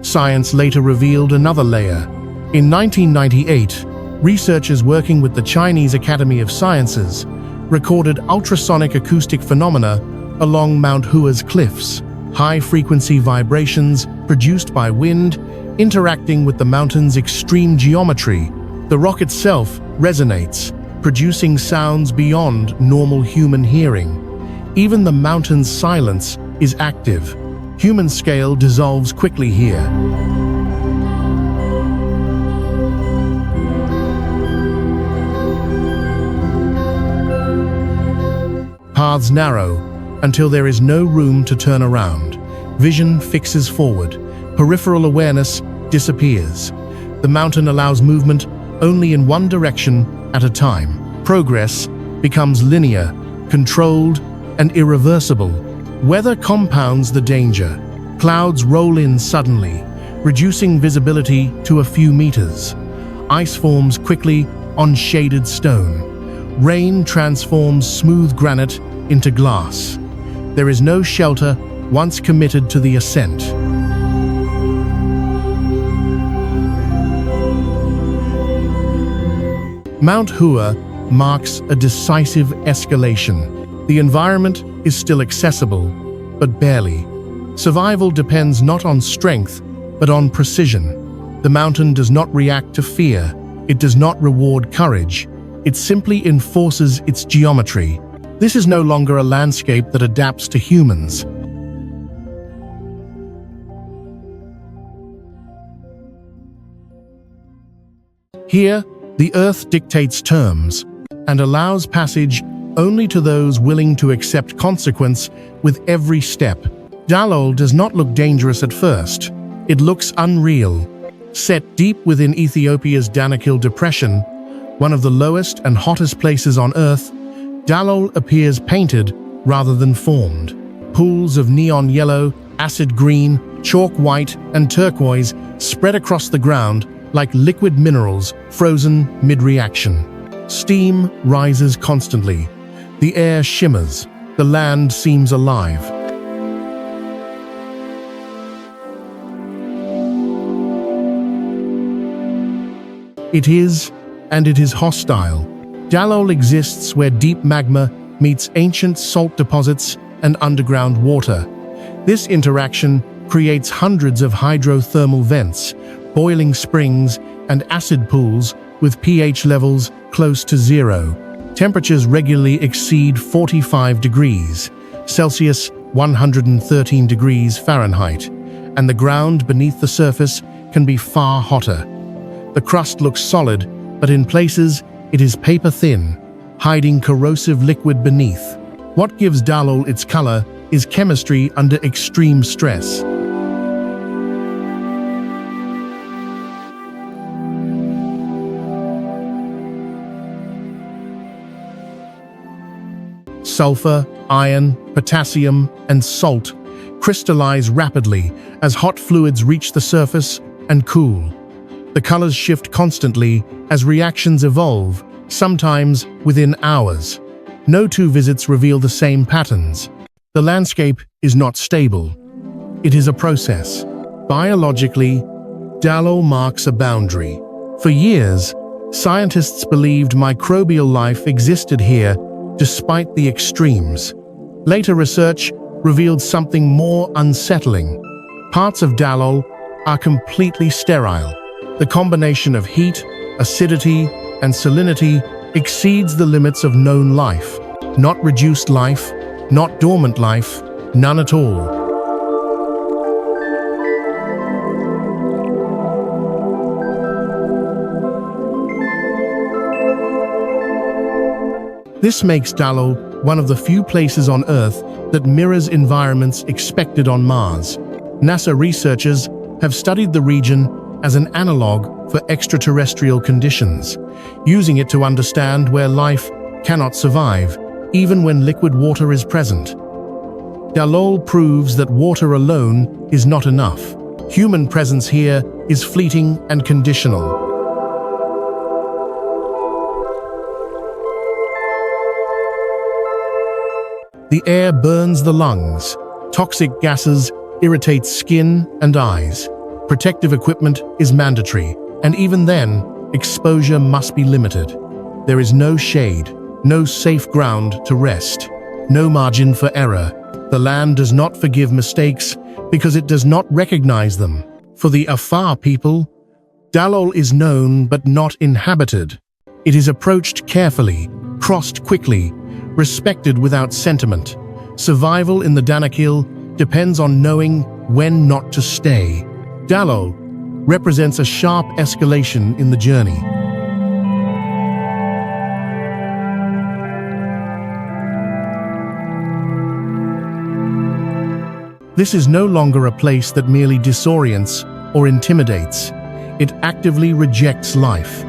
Science later revealed another layer. In 1998, researchers working with the Chinese Academy of Sciences recorded ultrasonic acoustic phenomena along Mount Hua's cliffs, high-frequency vibrations produced by wind interacting with the mountain's extreme geometry. The rock itself resonates, producing sounds beyond normal human hearing. Even the mountain's silence is active. Human scale dissolves quickly here. Paths narrow until there is no room to turn around. Vision fixes forward. Peripheral awareness disappears. The mountain allows movement only in one direction at a time. Progress becomes linear, controlled, and irreversible. Weather compounds the danger. Clouds roll in suddenly, reducing visibility to a few meters. Ice forms quickly on shaded stone. Rain transforms smooth granite into glass. There is no shelter once committed to the ascent. Mount Hua marks a decisive escalation. The environment is still accessible, but barely. Survival depends not on strength, but on precision. The mountain does not react to fear. It does not reward courage. It simply enforces its geometry. This is no longer a landscape that adapts to humans. Here, the earth dictates terms and allows passage only to those willing to accept consequence with every step. Dalol does not look dangerous at first. It looks unreal. Set deep within Ethiopia's Danakil Depression, one of the lowest and hottest places on Earth, Dalol appears painted rather than formed. Pools of neon yellow, acid green, chalk white, and turquoise spread across the ground like liquid minerals frozen mid-reaction. Steam rises constantly. The air shimmers. The land seems alive. It is hostile. Dalol exists where deep magma meets ancient salt deposits and underground water. This interaction creates hundreds of hydrothermal vents, boiling springs, and acid pools with pH levels close to zero. Temperatures regularly exceed 45 degrees Celsius, 113 degrees Fahrenheit, and the ground beneath the surface can be far hotter. The crust looks solid, but in places it is paper-thin, hiding corrosive liquid beneath. What gives Dalol its color is chemistry under extreme stress. Sulfur, iron, potassium, and salt crystallize rapidly as hot fluids reach the surface and cool. The colors shift constantly as reactions evolve, sometimes within hours. No two visits reveal the same patterns. The landscape is not stable. It is a process. Biologically, Dalol marks a boundary. For years, scientists believed microbial life existed here despite the extremes. Later research revealed something more unsettling. Parts of Dalol are completely sterile. The combination of heat, acidity, and salinity exceeds the limits of known life. Not reduced life, not dormant life, none at all. This makes Dalol one of the few places on Earth that mirrors environments expected on Mars. NASA researchers have studied the region as an analog for extraterrestrial conditions, using it to understand where life cannot survive, even when liquid water is present. Dalol proves that water alone is not enough. Human presence here is fleeting and conditional. The air burns the lungs. Toxic gases irritate skin and eyes. Protective equipment is mandatory, and even then, exposure must be limited. There is no shade, no safe ground to rest, no margin for error. The land does not forgive mistakes because it does not recognize them. For the Afar people, Dalol is known but not inhabited. It is approached carefully, crossed quickly, respected without sentiment. Survival in the Danakil depends on knowing when not to stay. Dalol represents a sharp escalation in the journey. This is no longer a place that merely disorients or intimidates. It actively rejects life.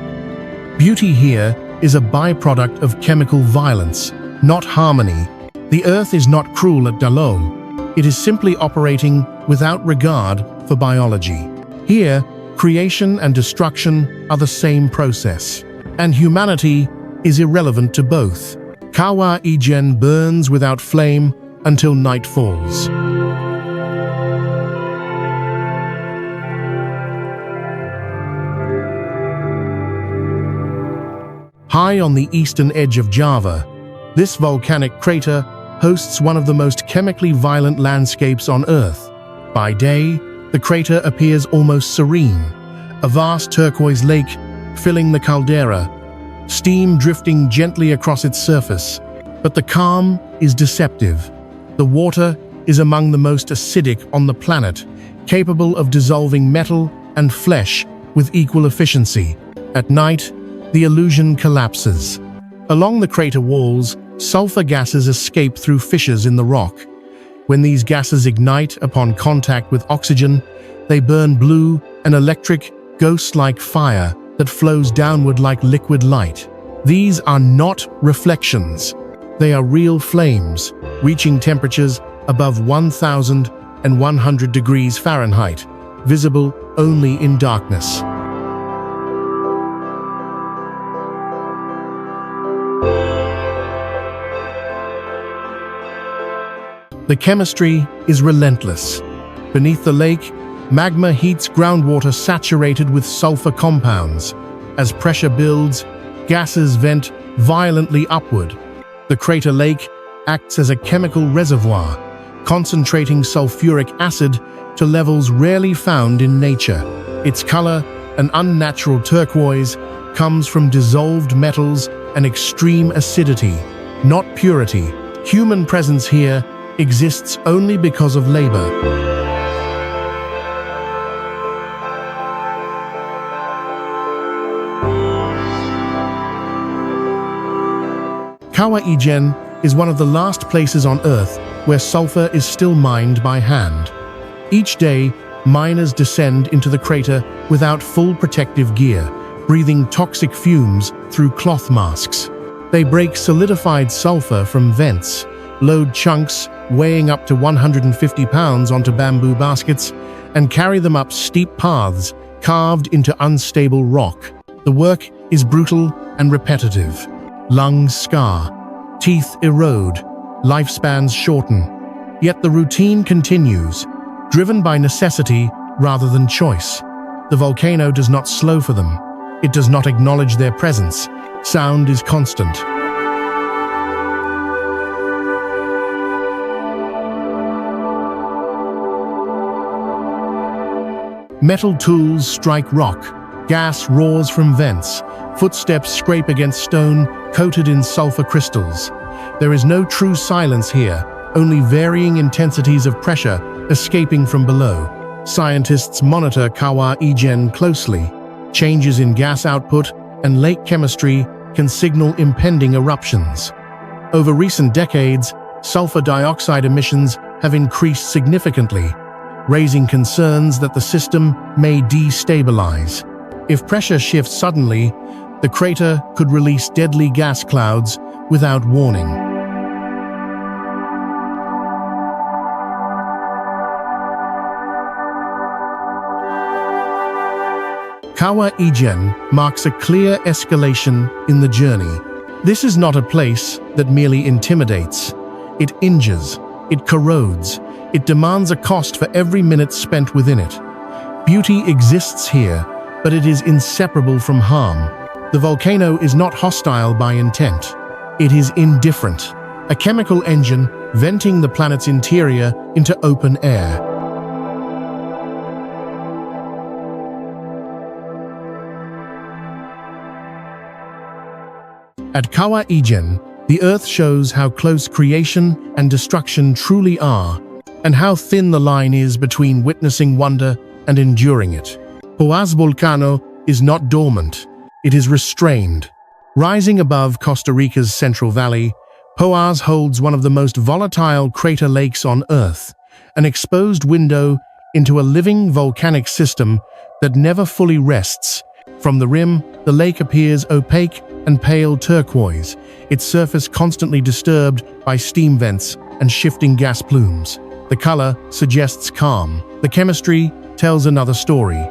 Beauty here is a byproduct of chemical violence, not harmony. The Earth is not cruel at Dalol. It is simply operating without regard for biology. Here, creation and destruction are the same process, and humanity is irrelevant to both. Kawa Ijen burns without flame until night falls. High on the eastern edge of Java, this volcanic crater hosts one of the most chemically violent landscapes on Earth. By day, the crater appears almost serene, a vast turquoise lake filling the caldera, steam drifting gently across its surface. But the calm is deceptive. The water is among the most acidic on the planet, capable of dissolving metal and flesh with equal efficiency. At night, the illusion collapses. Along the crater walls, sulfur gases escape through fissures in the rock. When these gases ignite upon contact with oxygen, they burn blue, an electric, ghost-like fire that flows downward like liquid light. These are not reflections. They are real flames, reaching temperatures above 1,100 degrees Fahrenheit, visible only in darkness. The chemistry is relentless. Beneath the lake, magma heats groundwater saturated with sulfur compounds. As pressure builds, gases vent violently upward. The crater lake acts as a chemical reservoir, concentrating sulfuric acid to levels rarely found in nature. Its color, an unnatural turquoise, comes from dissolved metals and extreme acidity, not purity. Human presence here exists only because of labor. Kawah Ijen is one of the last places on Earth where sulfur is still mined by hand. Each day, miners descend into the crater without full protective gear, breathing toxic fumes through cloth masks. They break solidified sulfur from vents, load chunks weighing up to 150 pounds onto bamboo baskets, and carry them up steep paths carved into unstable rock. The work is brutal and repetitive. Lungs scar, teeth erode, lifespans shorten. Yet the routine continues, driven by necessity rather than choice. The volcano does not slow for them. It does not acknowledge their presence. Sound is constant. Metal tools strike rock, gas roars from vents, footsteps scrape against stone coated in sulfur crystals. There is no true silence here, only varying intensities of pressure escaping from below. Scientists monitor Kawah Ijen closely. Changes in gas output and lake chemistry can signal impending eruptions. Over recent decades, sulfur dioxide emissions have increased significantly, raising concerns that the system may destabilize. If pressure shifts suddenly, the crater could release deadly gas clouds without warning. Kawah Ijen marks a clear escalation in the journey. This is not a place that merely intimidates. It injures, it corrodes, it demands a cost for every minute spent within it. Beauty exists here, but it is inseparable from harm. The volcano is not hostile by intent. It is indifferent, a chemical engine venting the planet's interior into open air. At Kawah Ijen, the Earth shows how close creation and destruction truly are, and how thin the line is between witnessing wonder and enduring it. Poás Volcano is not dormant, it is restrained. Rising above Costa Rica's Central Valley, Poás holds one of the most volatile crater lakes on Earth, an exposed window into a living volcanic system that never fully rests. From the rim, the lake appears opaque and pale turquoise, its surface constantly disturbed by steam vents and shifting gas plumes. The color suggests calm. The chemistry tells another story.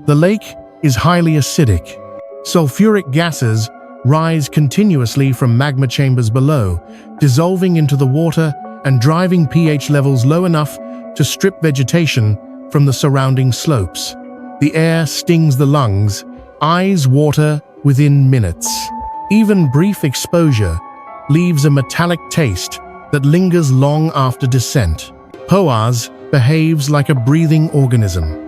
The lake is highly acidic. Sulfuric gases rise continuously from magma chambers below, dissolving into the water and driving pH levels low enough to strip vegetation from the surrounding slopes. The air stings the lungs, eyes water within minutes. Even brief exposure leaves a metallic taste that lingers long after descent. Poás behaves like a breathing organism.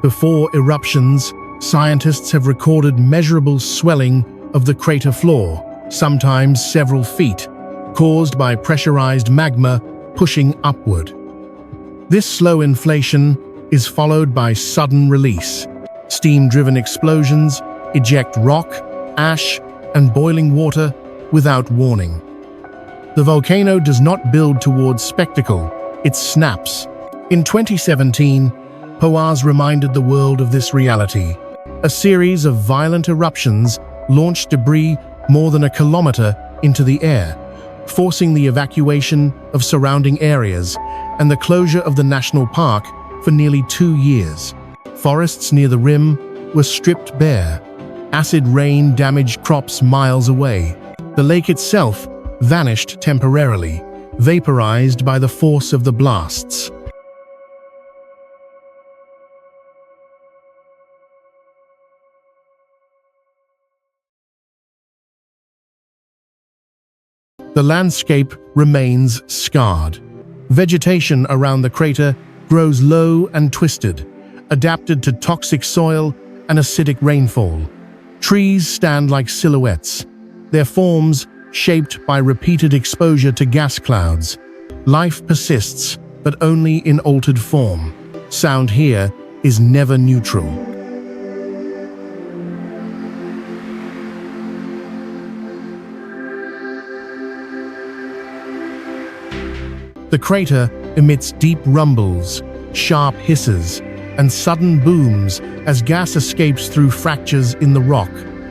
Before eruptions, scientists have recorded measurable swelling of the crater floor, sometimes several feet, caused by pressurized magma pushing upward. This slow inflation is followed by sudden release. Steam-driven explosions eject rock, ash, and boiling water without warning. The volcano does not build towards spectacle, it snaps. In 2017, Poás reminded the world of this reality. A series of violent eruptions launched debris more than a kilometer into the air, forcing the evacuation of surrounding areas and the closure of the national park for nearly 2 years. Forests near the rim were stripped bare. Acid rain damaged crops miles away. The lake itself vanished temporarily, vaporized by the force of the blasts. The landscape remains scarred. Vegetation around the crater grows low and twisted, adapted to toxic soil and acidic rainfall. Trees stand like silhouettes, their forms shaped by repeated exposure to gas clouds. Life persists, but only in altered form. Sound here is never neutral. The crater emits deep rumbles, sharp hisses, and sudden booms as gas escapes through fractures in the rock.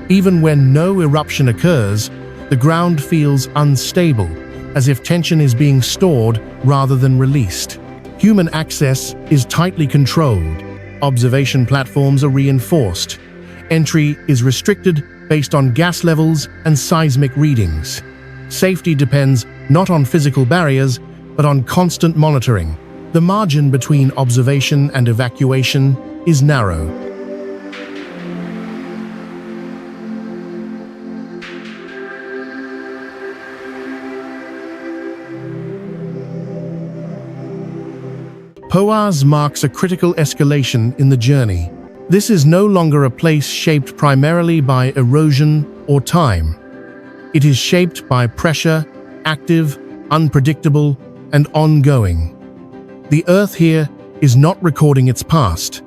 Even when no eruption occurs, the ground feels unstable, as if tension is being stored rather than released. Human access is tightly controlled. Observation platforms are reinforced. Entry is restricted based on gas levels and seismic readings. Safety depends not on physical barriers, but on constant monitoring. The margin between observation and evacuation is narrow. Poaz marks a critical escalation in the journey. This is no longer a place shaped primarily by erosion or time. It is shaped by pressure, active, unpredictable, and ongoing. The Earth here is not recording its past.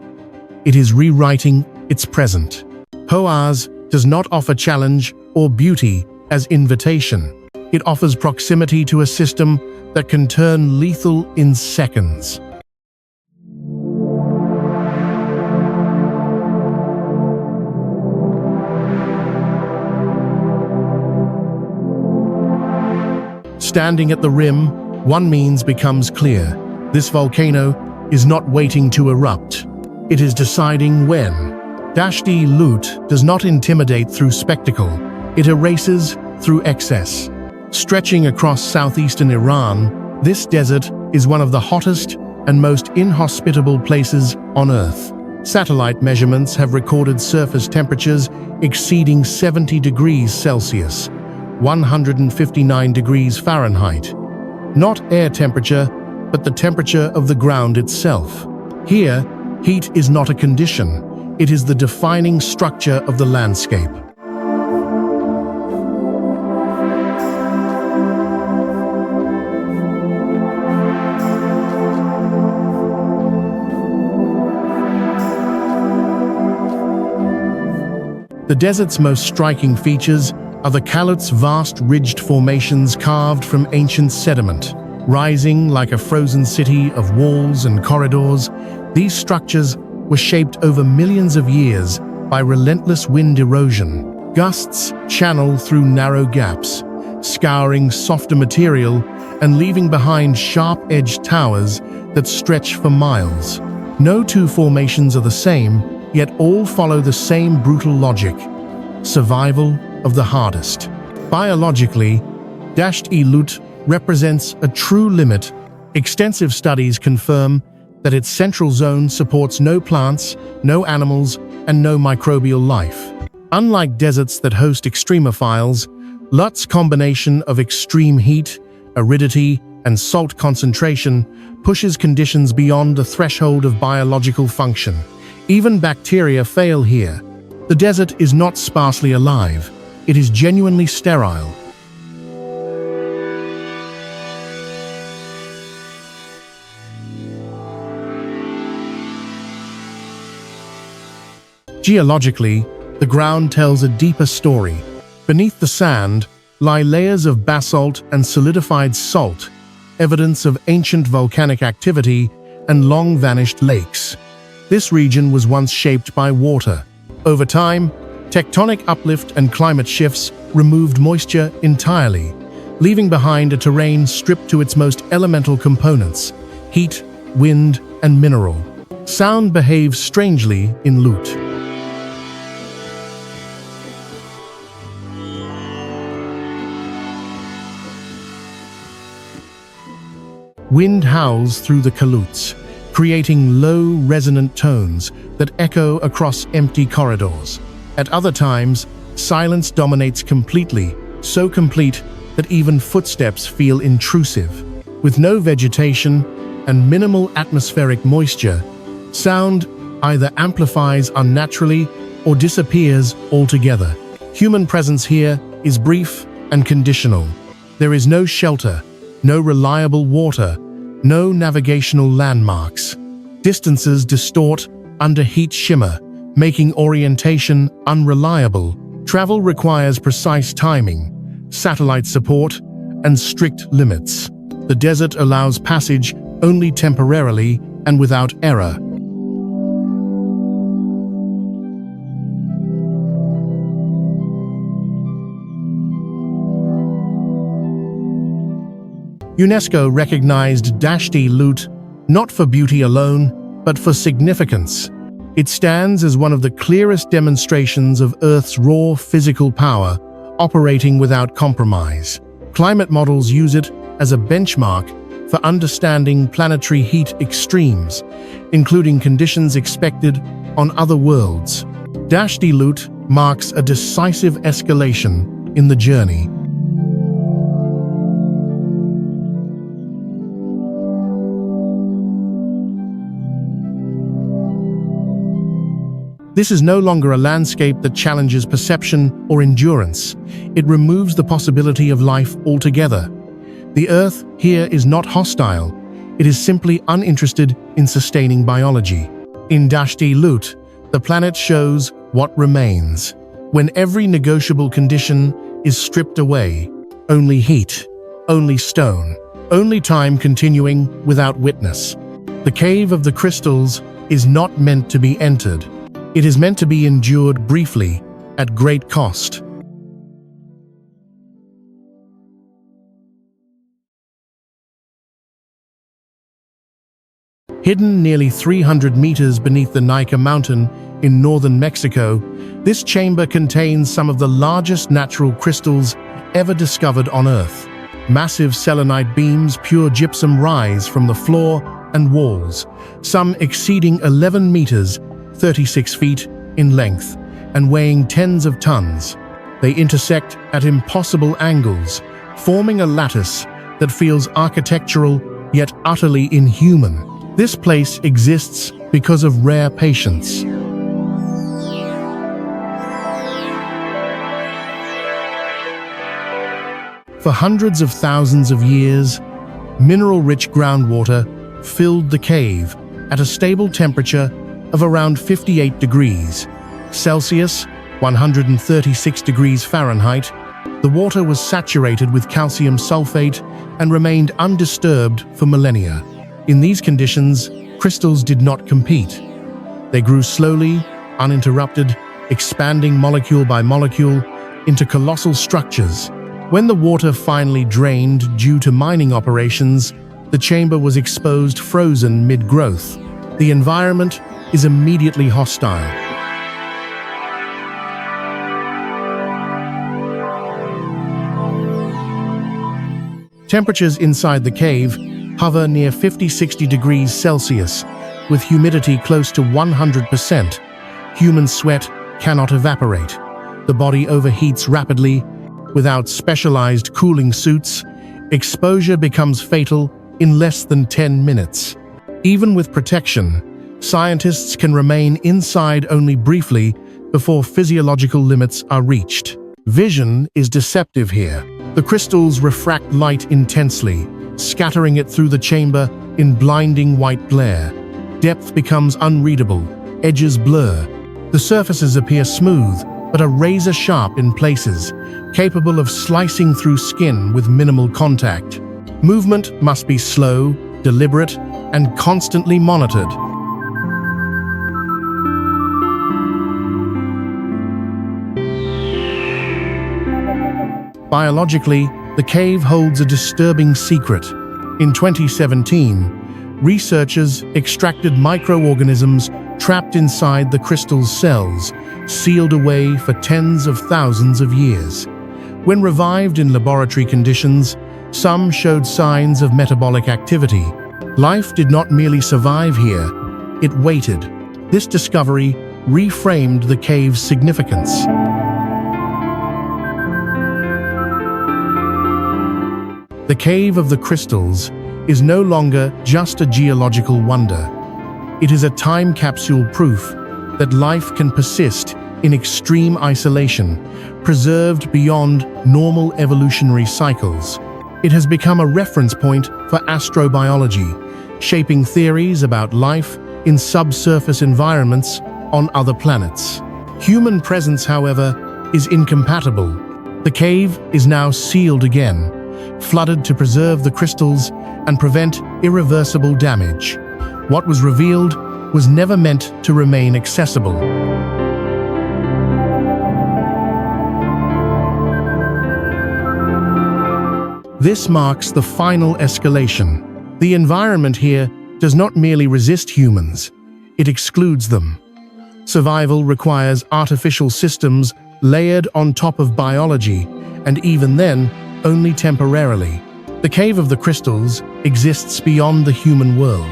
It is rewriting its present. Poaz does not offer challenge or beauty as invitation. It offers proximity to a system that can turn lethal in seconds. Standing at the rim, one means becomes clear. This volcano is not waiting to erupt. It is deciding when. Dashti Lut does not intimidate through spectacle. It erases through excess. Stretching across southeastern Iran, this desert is one of the hottest and most inhospitable places on Earth. Satellite measurements have recorded surface temperatures exceeding 70 degrees Celsius, 159 degrees Fahrenheit. Not air temperature, but the temperature of the ground itself. Here, heat is not a condition. It is the defining structure of the landscape. The desert's most striking features are the Kalut's vast ridged formations carved from ancient sediment. Rising like a frozen city of walls and corridors, these structures were shaped over millions of years by relentless wind erosion. Gusts channel through narrow gaps, scouring softer material and leaving behind sharp-edged towers that stretch for miles. No two formations are the same, yet all follow the same brutal logic: survival of the hardest. Biologically, Dasht-e-Lut represents a true limit. Extensive studies confirm that its central zone supports no plants, no animals, and no microbial life. Unlike deserts that host extremophiles, Lut's combination of extreme heat, aridity, and salt concentration pushes conditions beyond the threshold of biological function. Even bacteria fail here. The desert is not sparsely alive. It is genuinely sterile. Geologically, the ground tells a deeper story. Beneath the sand lie layers of basalt and solidified salt, evidence of ancient volcanic activity and long-vanished lakes. This region was once shaped by water. Over time, tectonic uplift and climate shifts removed moisture entirely, leaving behind a terrain stripped to its most elemental components: heat, wind, and mineral. Sound behaves strangely in Lut. Wind howls through the caloutes, creating low, resonant tones that echo across empty corridors. At other times, silence dominates completely, so complete that even footsteps feel intrusive. With no vegetation and minimal atmospheric moisture, sound either amplifies unnaturally or disappears altogether. Human presence here is brief and conditional. There is no shelter, no reliable water, no navigational landmarks. Distances distort under heat shimmer, making orientation unreliable. Travel requires precise timing, satellite support, and strict limits. The desert allows passage only temporarily and without error. UNESCO recognized Dashti Lut not for beauty alone, but for significance. It stands as one of the clearest demonstrations of Earth's raw physical power, operating without compromise. Climate models use it as a benchmark for understanding planetary heat extremes, including conditions expected on other worlds. Dashti Lut marks a decisive escalation in the journey. This is no longer a landscape that challenges perception or endurance. It removes the possibility of life altogether. The Earth here is not hostile. It is simply uninterested in sustaining biology. In Dashti Lut, the planet shows what remains. When every negotiable condition is stripped away, only heat, only stone, only time continuing without witness. The Cave of the Crystals is not meant to be entered. It is meant to be endured briefly, at great cost. Hidden nearly 300 meters beneath the Nika mountain in northern Mexico, this chamber contains some of the largest natural crystals ever discovered on Earth. Massive selenite beams, pure gypsum, rise from the floor and walls, some exceeding 11 meters, 36 feet in length, and weighing tens of tons. They intersect at impossible angles, forming a lattice that feels architectural yet utterly inhuman. This place exists because of rare patience. For hundreds of thousands of years, mineral-rich groundwater filled the cave at a stable temperature of around 58 degrees Celsius, 136 degrees Fahrenheit. The water was saturated with calcium sulfate and remained undisturbed for millennia. In these conditions, crystals did not compete. They grew slowly, uninterrupted, expanding molecule by molecule into colossal structures. When the water finally drained due to mining operations, the chamber was exposed frozen mid-growth. The environment is immediately hostile. Temperatures inside the cave hover near 50-60 degrees Celsius, with humidity close to 100%. Human sweat cannot evaporate. The body overheats rapidly. Without specialized cooling suits, exposure becomes fatal in less than 10 minutes. Even with protection, scientists can remain inside only briefly before physiological limits are reached. Vision is deceptive here. The crystals refract light intensely, scattering it through the chamber in blinding white glare. Depth becomes unreadable, edges blur. The surfaces appear smooth, but are razor-sharp in places, capable of slicing through skin with minimal contact. Movement must be slow, deliberate, and constantly monitored. Biologically, the cave holds a disturbing secret. In 2017, researchers extracted microorganisms trapped inside the crystal's cells, sealed away for tens of thousands of years. When revived in laboratory conditions, Some showed signs of metabolic activity. Life did not merely survive here, it waited. This discovery reframed the cave's significance. The Cave of the Crystals is no longer just a geological wonder. It is a time capsule proof that life can persist in extreme isolation, preserved beyond normal evolutionary cycles. It has become a reference point for astrobiology, shaping theories about life in subsurface environments on other planets. Human presence, however, is incompatible. The cave is now sealed again, flooded to preserve the crystals and prevent irreversible damage. What was revealed was never meant to remain accessible. This marks the final escalation. The environment here does not merely resist humans, it excludes them. Survival requires artificial systems layered on top of biology, and even then, only temporarily. The Cave of the Crystals exists beyond the human world.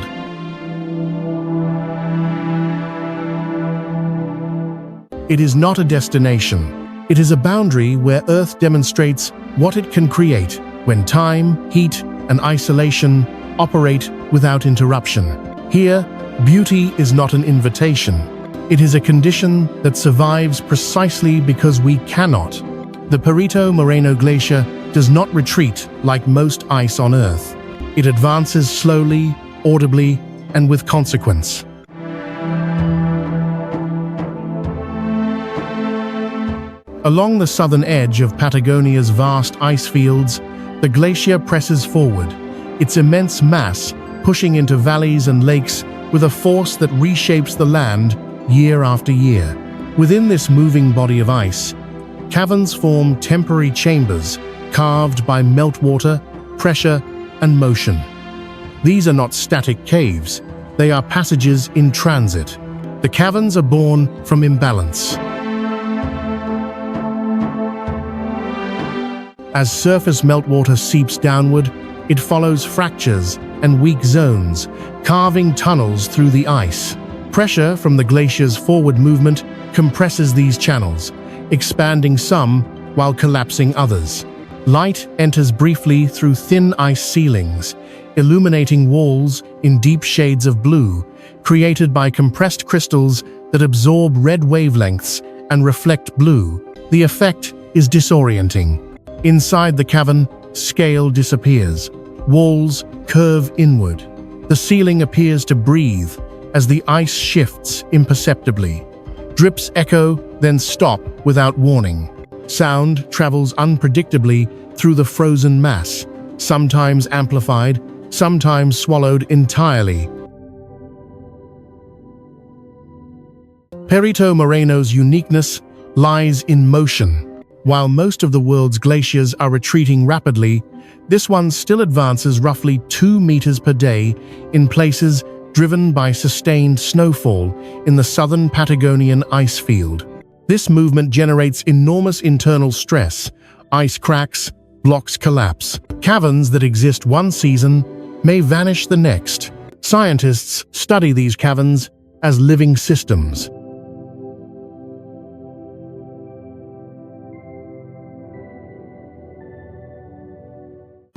It is not a destination. It is a boundary where Earth demonstrates what it can create when time, heat, and isolation operate without interruption. Here, beauty is not an invitation. It is a condition that survives precisely because we cannot. The Perito Moreno Glacier does not retreat like most ice on Earth. It advances slowly, audibly, and with consequence. Along the southern edge of Patagonia's vast ice fields, the glacier presses forward, its immense mass pushing into valleys and lakes with a force that reshapes the land year after year. Within this moving body of ice, caverns form temporary chambers carved by meltwater, pressure, and motion. These are not static caves, they are passages in transit. The caverns are born from imbalance. As surface meltwater seeps downward, it follows fractures and weak zones, carving tunnels through the ice. Pressure from the glacier's forward movement compresses these channels, expanding some while collapsing others. Light enters briefly through thin ice ceilings, illuminating walls in deep shades of blue, created by compressed crystals that absorb red wavelengths and reflect blue. The effect is disorienting. Inside the cavern, scale disappears. Walls curve inward. The ceiling appears to breathe as the ice shifts imperceptibly. Drips echo, then stop without warning. Sound travels unpredictably through the frozen mass, sometimes amplified, sometimes swallowed entirely. Perito Moreno's uniqueness lies in motion. While most of the world's glaciers are retreating rapidly, this one still advances roughly 2 meters per day in places driven by sustained snowfall in the southern Patagonian ice field. This movement generates enormous internal stress. Ice cracks, blocks collapse. Caverns that exist one season may vanish the next. Scientists study these caverns as living systems.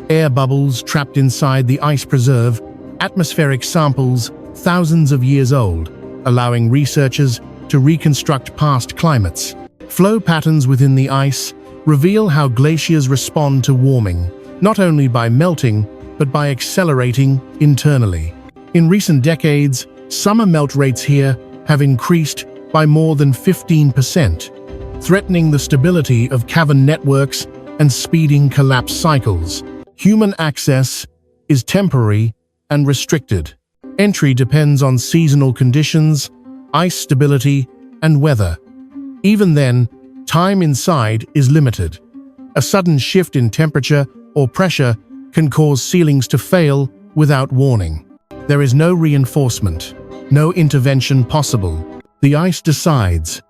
Air bubbles trapped inside the ice preserve atmospheric samples thousands of years old, allowing researchers to reconstruct past climates. Flow patterns within the ice reveal how glaciers respond to warming, not only by melting, but by accelerating internally. In recent decades, summer melt rates here have increased by more than 15%, threatening the stability of cavern networks and speeding collapse cycles. Human access is temporary and restricted. Entry depends on seasonal conditions, ice stability, and weather. Even then, time inside is limited. A sudden shift in temperature or pressure can cause ceilings to fail without warning. There is no reinforcement, no intervention possible. The ice decides.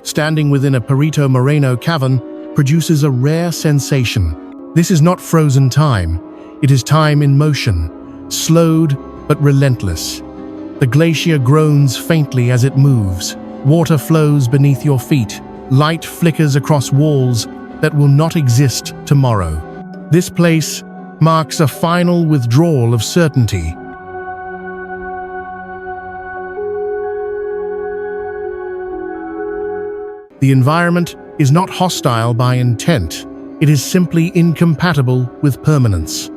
standing within a Perito Moreno cavern produces a rare sensation. This is not frozen time, it is time in motion, slowed but relentless. The glacier groans faintly as it moves. Water flows beneath your feet. Light flickers across walls that will not exist tomorrow. This place marks a final withdrawal of certainty. The environment is not hostile by intent. It is simply incompatible with permanence.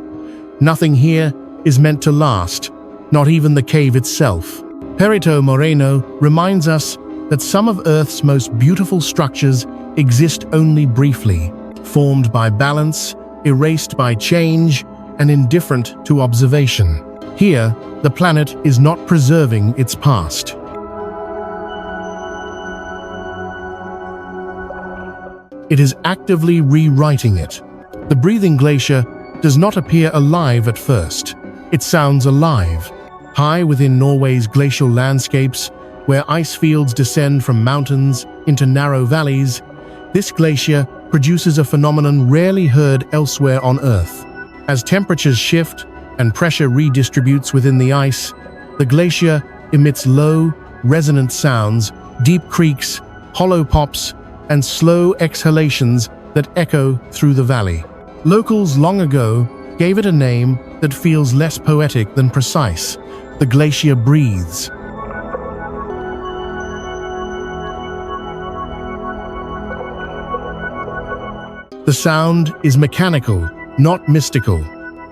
Nothing here is meant to last, not even the cave itself. Perito Moreno reminds us that some of Earth's most beautiful structures exist only briefly, formed by balance, erased by change, and indifferent to observation. Here, the planet is not preserving its past. It is actively rewriting it. The breathing glacier does not appear alive at first. It sounds alive. High within Norway's glacial landscapes, where ice fields descend from mountains into narrow valleys, this glacier produces a phenomenon rarely heard elsewhere on Earth. As temperatures shift and pressure redistributes within the ice, the glacier emits low, resonant sounds, deep creaks, hollow pops, and slow exhalations that echo through the valley. Locals long ago gave it a name that feels less poetic than precise. The glacier breathes. The sound is mechanical, not mystical.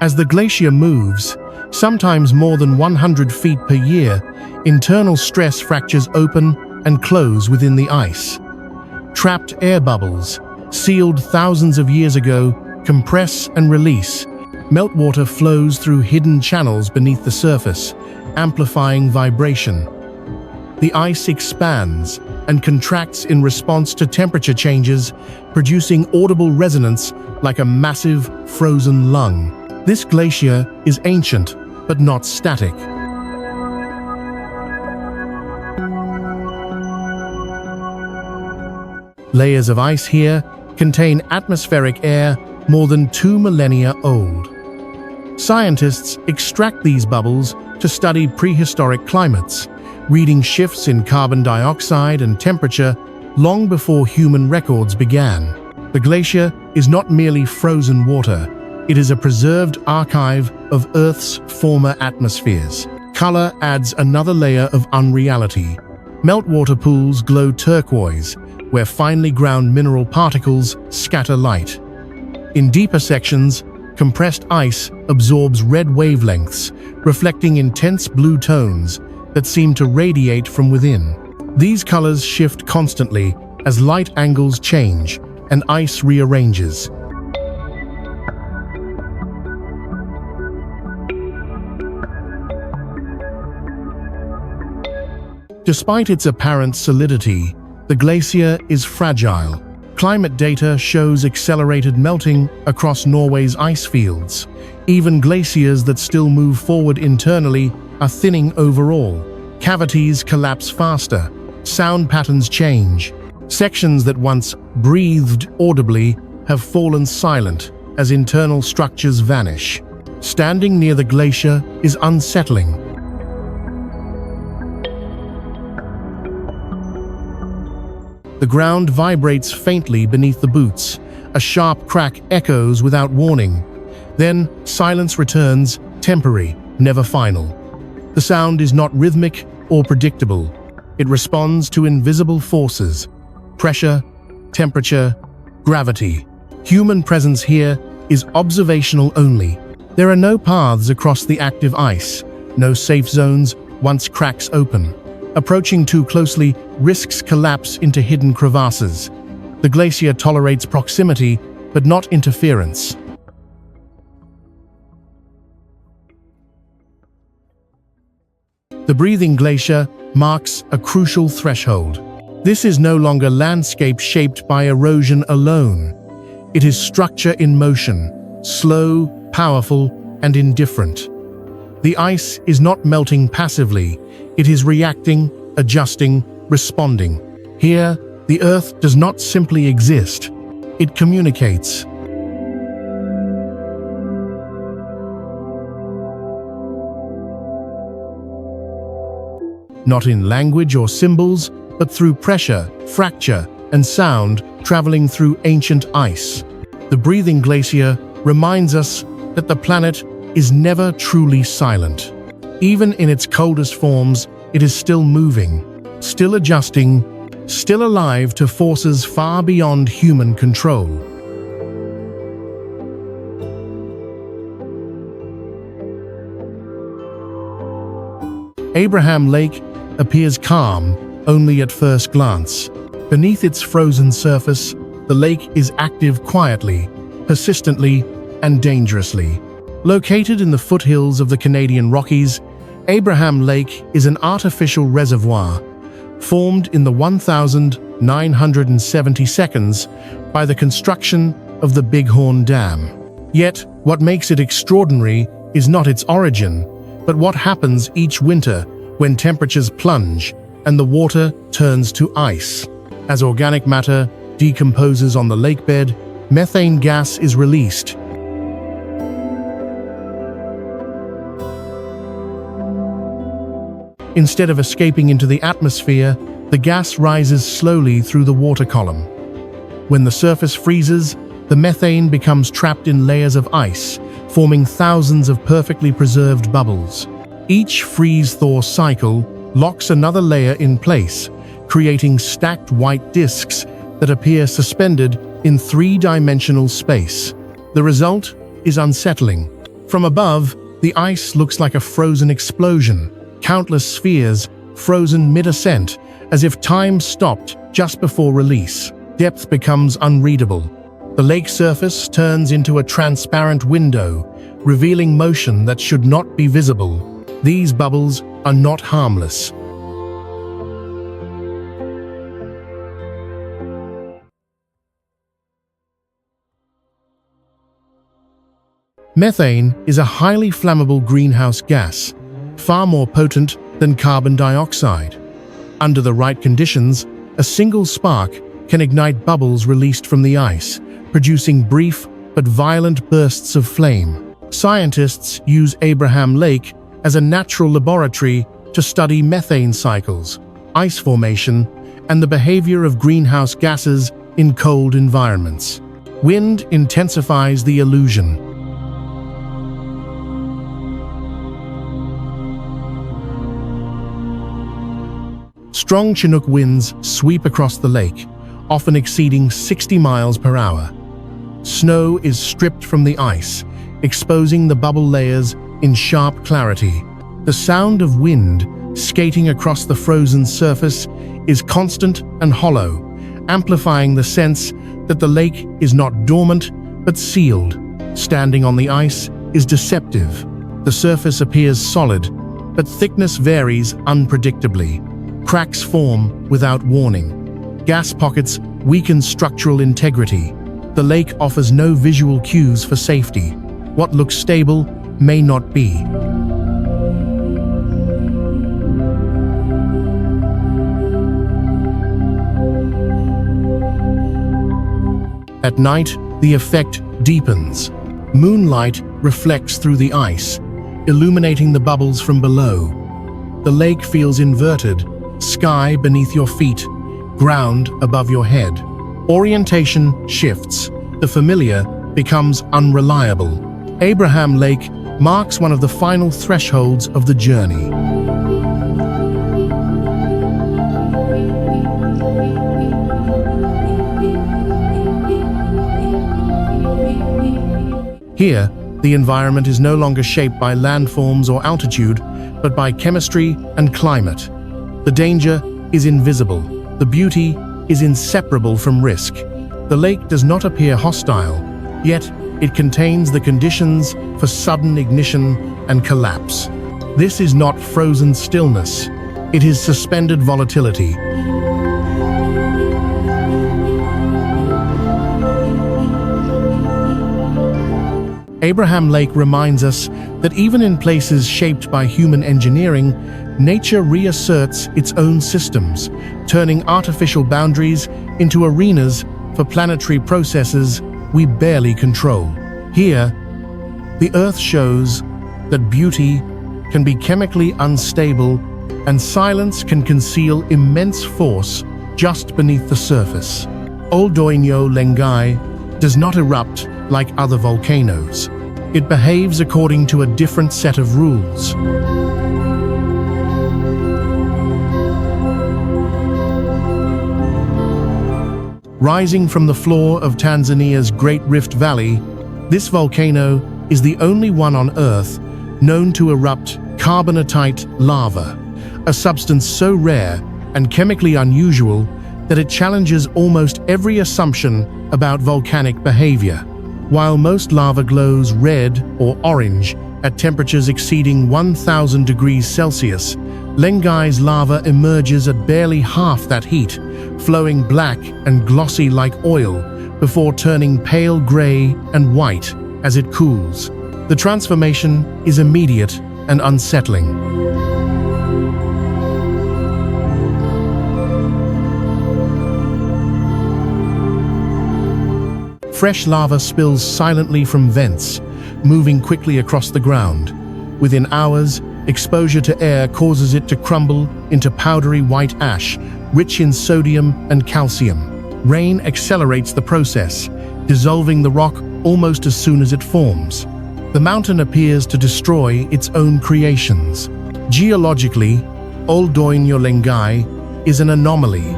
As the glacier moves, sometimes more than 100 feet per year, internal stress fractures open and close within the ice. Trapped air bubbles, sealed thousands of years ago, compress and release. Meltwater flows through hidden channels beneath the surface, amplifying vibration. The ice expands and contracts in response to temperature changes, producing audible resonance like a massive, frozen lung. This glacier is ancient, but not static. Layers of ice here contain atmospheric air more than 2 millennia old. Scientists extract these bubbles to study prehistoric climates, reading shifts in carbon dioxide and temperature long before human records began. The glacier is not merely frozen water, it is a preserved archive of Earth's former atmospheres. Color adds another layer of unreality. Meltwater pools glow turquoise, where finely ground mineral particles scatter light. In deeper sections, compressed ice absorbs red wavelengths, reflecting intense blue tones that seem to radiate from within. These colors shift constantly as light angles change and ice rearranges. Despite its apparent solidity, the glacier is fragile. Climate data shows accelerated melting across Norway's ice fields. Even glaciers that still move forward internally are thinning overall. Cavities collapse faster. Sound patterns change. Sections that once breathed audibly have fallen silent as internal structures vanish. Standing near the glacier is unsettling. The ground vibrates faintly beneath the boots. A sharp crack echoes without warning. Then silence returns, temporary, never final. The sound is not rhythmic or predictable. It responds to invisible forces: pressure, temperature, gravity. Human presence here is observational only. There are no paths across the active ice, no safe zones once cracks open. Approaching too closely risks collapse into hidden crevasses. The glacier tolerates proximity, but not interference. The breathing glacier marks a crucial threshold. This is no longer landscape shaped by erosion alone. It is structure in motion, slow, powerful, and indifferent. The ice is not melting passively. It is reacting, adjusting, responding. Here, The Earth does not simply exist, it communicates. Not in language or symbols, but through pressure, fracture, and sound traveling through ancient ice. The breathing glacier reminds us that the planet is never truly silent. Even in its coldest forms, it is still moving, still adjusting, still alive to forces far beyond human control. Abraham Lake appears calm only at first glance. Beneath its frozen surface, the lake is active quietly, persistently, and dangerously. Located in the foothills of the Canadian Rockies, Abraham Lake is an artificial reservoir formed in the 1970s by the construction of the Bighorn Dam. Yet, what makes it extraordinary is not its origin, but what happens each winter when temperatures plunge and the water turns to ice. As organic matter decomposes on the lakebed, methane gas is released. Instead of escaping into the atmosphere, the gas rises slowly through the water column. When the surface freezes, the methane becomes trapped in layers of ice, forming thousands of perfectly preserved bubbles. Each freeze-thaw cycle locks another layer in place, creating stacked white disks that appear suspended in three-dimensional space. The result is unsettling. From above, the ice looks like a frozen explosion, countless spheres frozen mid-ascent, as if time stopped just before release. Depth becomes unreadable. The lake surface turns into a transparent window, revealing motion that should not be visible. These bubbles are not harmless. Methane is a highly flammable greenhouse gas, far more potent than carbon dioxide. Under the right conditions, a single spark can ignite bubbles released from the ice, producing brief but violent bursts of flame. Scientists use Abraham Lake as a natural laboratory to study methane cycles, ice formation, and the behavior of greenhouse gases in cold environments. Wind intensifies the illusion. Strong Chinook winds sweep across the lake, often exceeding 60 miles per hour. Snow is stripped from the ice, exposing the bubble layers in sharp clarity. The sound of wind skating across the frozen surface is constant and hollow, amplifying the sense that the lake is not dormant but sealed. Standing on the ice is deceptive. The surface appears solid, but thickness varies unpredictably. Cracks form without warning. Gas pockets weaken structural integrity. The lake offers no visual cues for safety. What looks stable may not be. At night, the effect deepens. Moonlight reflects through the ice, illuminating the bubbles from below. The lake feels inverted, sky beneath your feet, ground above your head. Orientation shifts. The familiar becomes unreliable. Abraham Lake marks one of the final thresholds of the journey. Here, the environment is no longer shaped by landforms or altitude, but by chemistry and climate. The danger is invisible. The beauty is inseparable from risk. The lake does not appear hostile, yet it contains the conditions for sudden ignition and collapse. This is not frozen stillness. It is suspended volatility. Abraham Lake reminds us that even in places shaped by human engineering, nature reasserts its own systems, turning artificial boundaries into arenas for planetary processes we barely control. Here, the Earth shows that beauty can be chemically unstable and silence can conceal immense force just beneath the surface. Oldoinyo Lengai does not erupt like other volcanoes. It behaves according to a different set of rules. Rising from the floor of Tanzania's Great Rift Valley, this volcano is the only one on Earth known to erupt carbonatite lava, a substance so rare and chemically unusual that it challenges almost every assumption about volcanic behavior. While most lava glows red or orange at temperatures exceeding 1,000 degrees Celsius, Lengai's lava emerges at barely half that heat, flowing black and glossy like oil before turning pale gray and white as it cools. The transformation is immediate and unsettling. Fresh lava spills silently from vents, moving quickly across the ground. Within hours, exposure to air causes it to crumble into powdery white ash, rich in sodium and calcium. Rain accelerates the process, dissolving the rock almost as soon as it forms. The mountain appears to destroy its own creations. Geologically, Oldoinyo Lengai is an anomaly.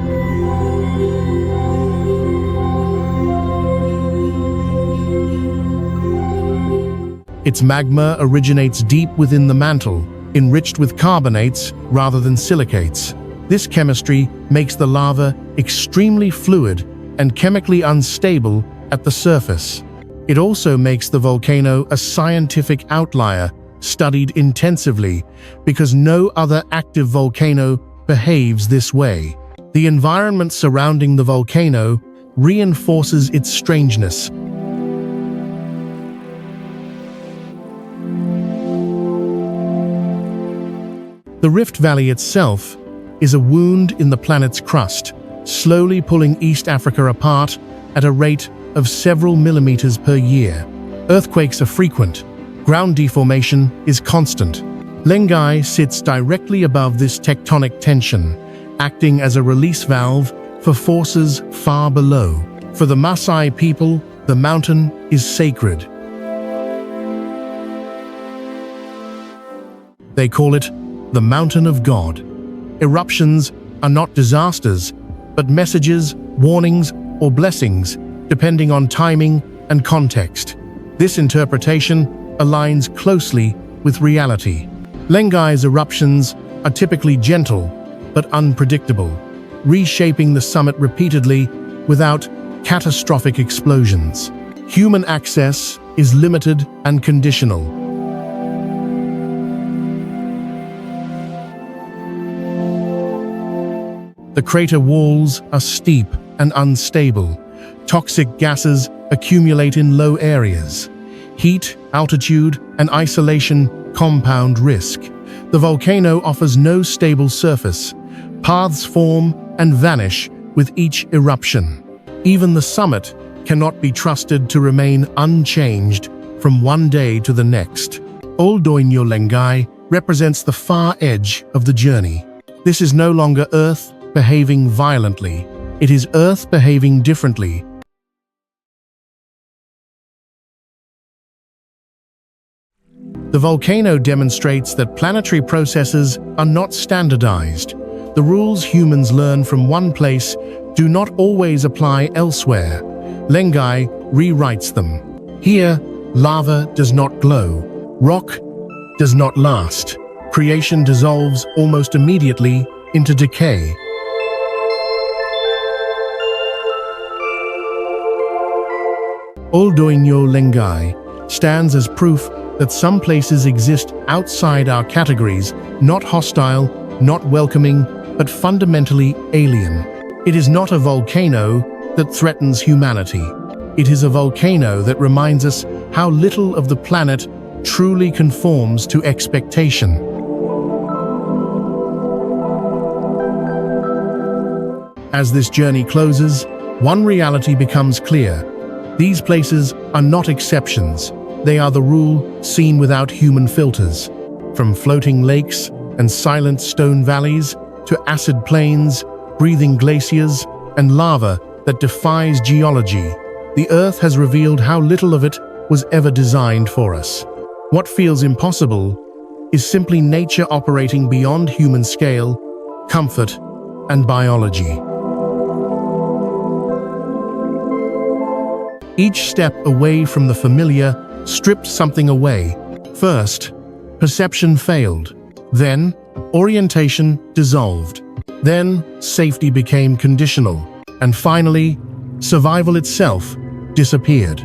Its magma originates deep within the mantle, enriched with carbonates rather than silicates. This chemistry makes the lava extremely fluid and chemically unstable at the surface. It also makes the volcano a scientific outlier, studied intensively, because no other active volcano behaves this way. The environment surrounding the volcano reinforces its strangeness. The Rift Valley itself is a wound in the planet's crust, slowly pulling East Africa apart at a rate of several millimeters per year. Earthquakes are frequent. Ground deformation is constant. Lengai sits directly above this tectonic tension, acting as a release valve for forces far below. For the Maasai people, the mountain is sacred. They call it the Mountain of God. Eruptions are not disasters, but messages, warnings, or blessings, depending on timing and context. This interpretation aligns closely with reality. Lengai's eruptions are typically gentle but unpredictable, reshaping the summit repeatedly without catastrophic explosions. Human access is limited and conditional. The crater walls are steep and unstable. Toxic gases accumulate in low areas. Heat, altitude, and isolation compound risk. The volcano offers no stable surface. Paths form and vanish with each eruption. Even the summit cannot be trusted to remain unchanged from one day to the next. Oldoinyo Lengai represents the far edge of the journey. This is no longer Earth behaving violently. It is Earth behaving differently. The volcano demonstrates that planetary processes are not standardized. The rules humans learn from one place do not always apply elsewhere. Lengai rewrites them. Here, lava does not glow. Rock does not last. Creation dissolves almost immediately into decay. Oldoinyo Lengai stands as proof that some places exist outside our categories, not hostile, not welcoming, but fundamentally alien. It is not a volcano that threatens humanity. It is a volcano that reminds us how little of the planet truly conforms to expectation. As this journey closes, one reality becomes clear. These places are not exceptions. They are the rule, seen without human filters. From floating lakes and silent stone valleys to acid plains, breathing glaciers, and lava that defies geology, the Earth has revealed how little of it was ever designed for us. What feels impossible is simply nature operating beyond human scale, comfort, and biology. Each step away from the familiar stripped something away. First, perception failed. Then, orientation dissolved. Then, safety became conditional. And finally, survival itself disappeared.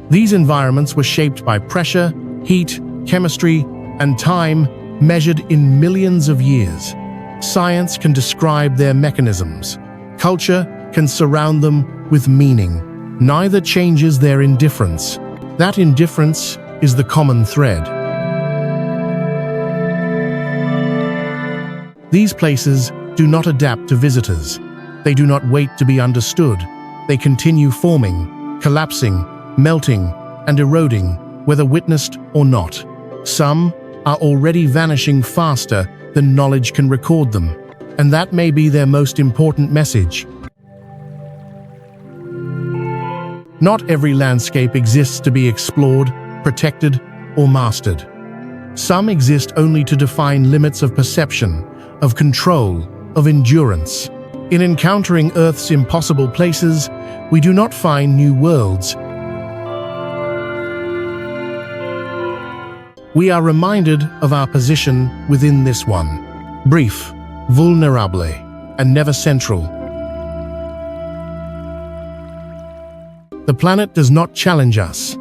These environments were shaped by pressure, heat, chemistry, and time measured in millions of years. Science can describe their mechanisms. Culture can surround them with meaning. Neither changes their indifference. That indifference is the common thread. These places do not adapt to visitors. They do not wait to be understood. They continue forming, collapsing, melting, and eroding, whether witnessed or not. Some are already vanishing faster than knowledge can record them, and that may be their most important message. Not every landscape exists to be explored, protected, or mastered. Some exist only to define limits of perception, of control, of endurance. In encountering Earth's impossible places, we do not find new worlds. We are reminded of our position within this one. Brief, vulnerable, and never central. The planet does not challenge us.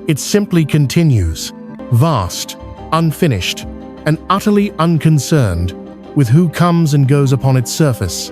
It simply continues, vast, unfinished, and utterly unconcerned with who comes and goes upon its surface.